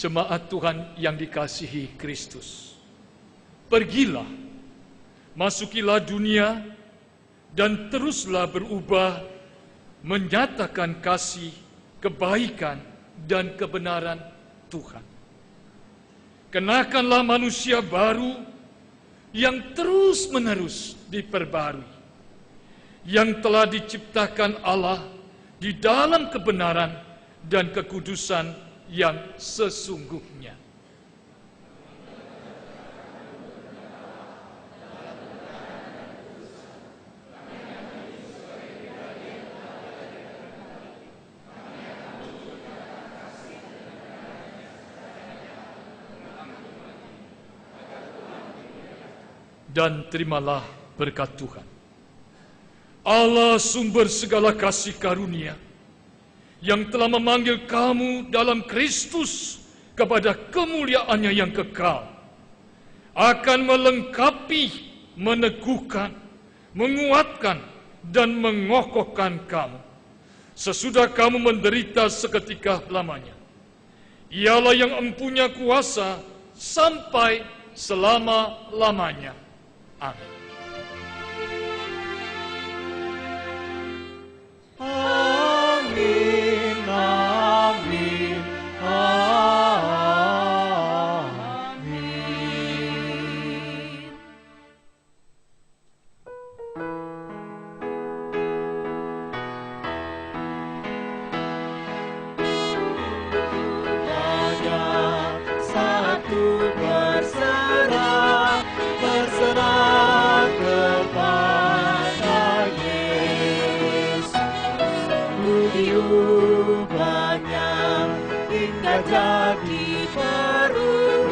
[SPEAKER 3] Jemaat Tuhan yang dikasihi Kristus, pergilah, masukilah dunia, dan teruslah berubah, menyatakan kasih, kebaikan, dan kebenaran Tuhan. Kenakanlah manusia baru yang terus-menerus diperbarui, yang telah diciptakan Allah di dalam kebenaran dan kekudusan yang sesungguhnya. Dan terimalah berkat Tuhan, Allah sumber segala kasih karunia, yang telah memanggil kamu dalam Kristus kepada kemuliaannya yang kekal, akan melengkapi, meneguhkan, menguatkan, dan mengokohkan kamu, sesudah kamu menderita seketika lamanya. Ialah yang mempunyai kuasa sampai selama-lamanya. Amin.
[SPEAKER 10] Amin, amin, amin. Hanya satu berserah kepada Yesus. Diubahnya hingga jadi baru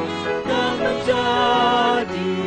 [SPEAKER 10] dan menjadi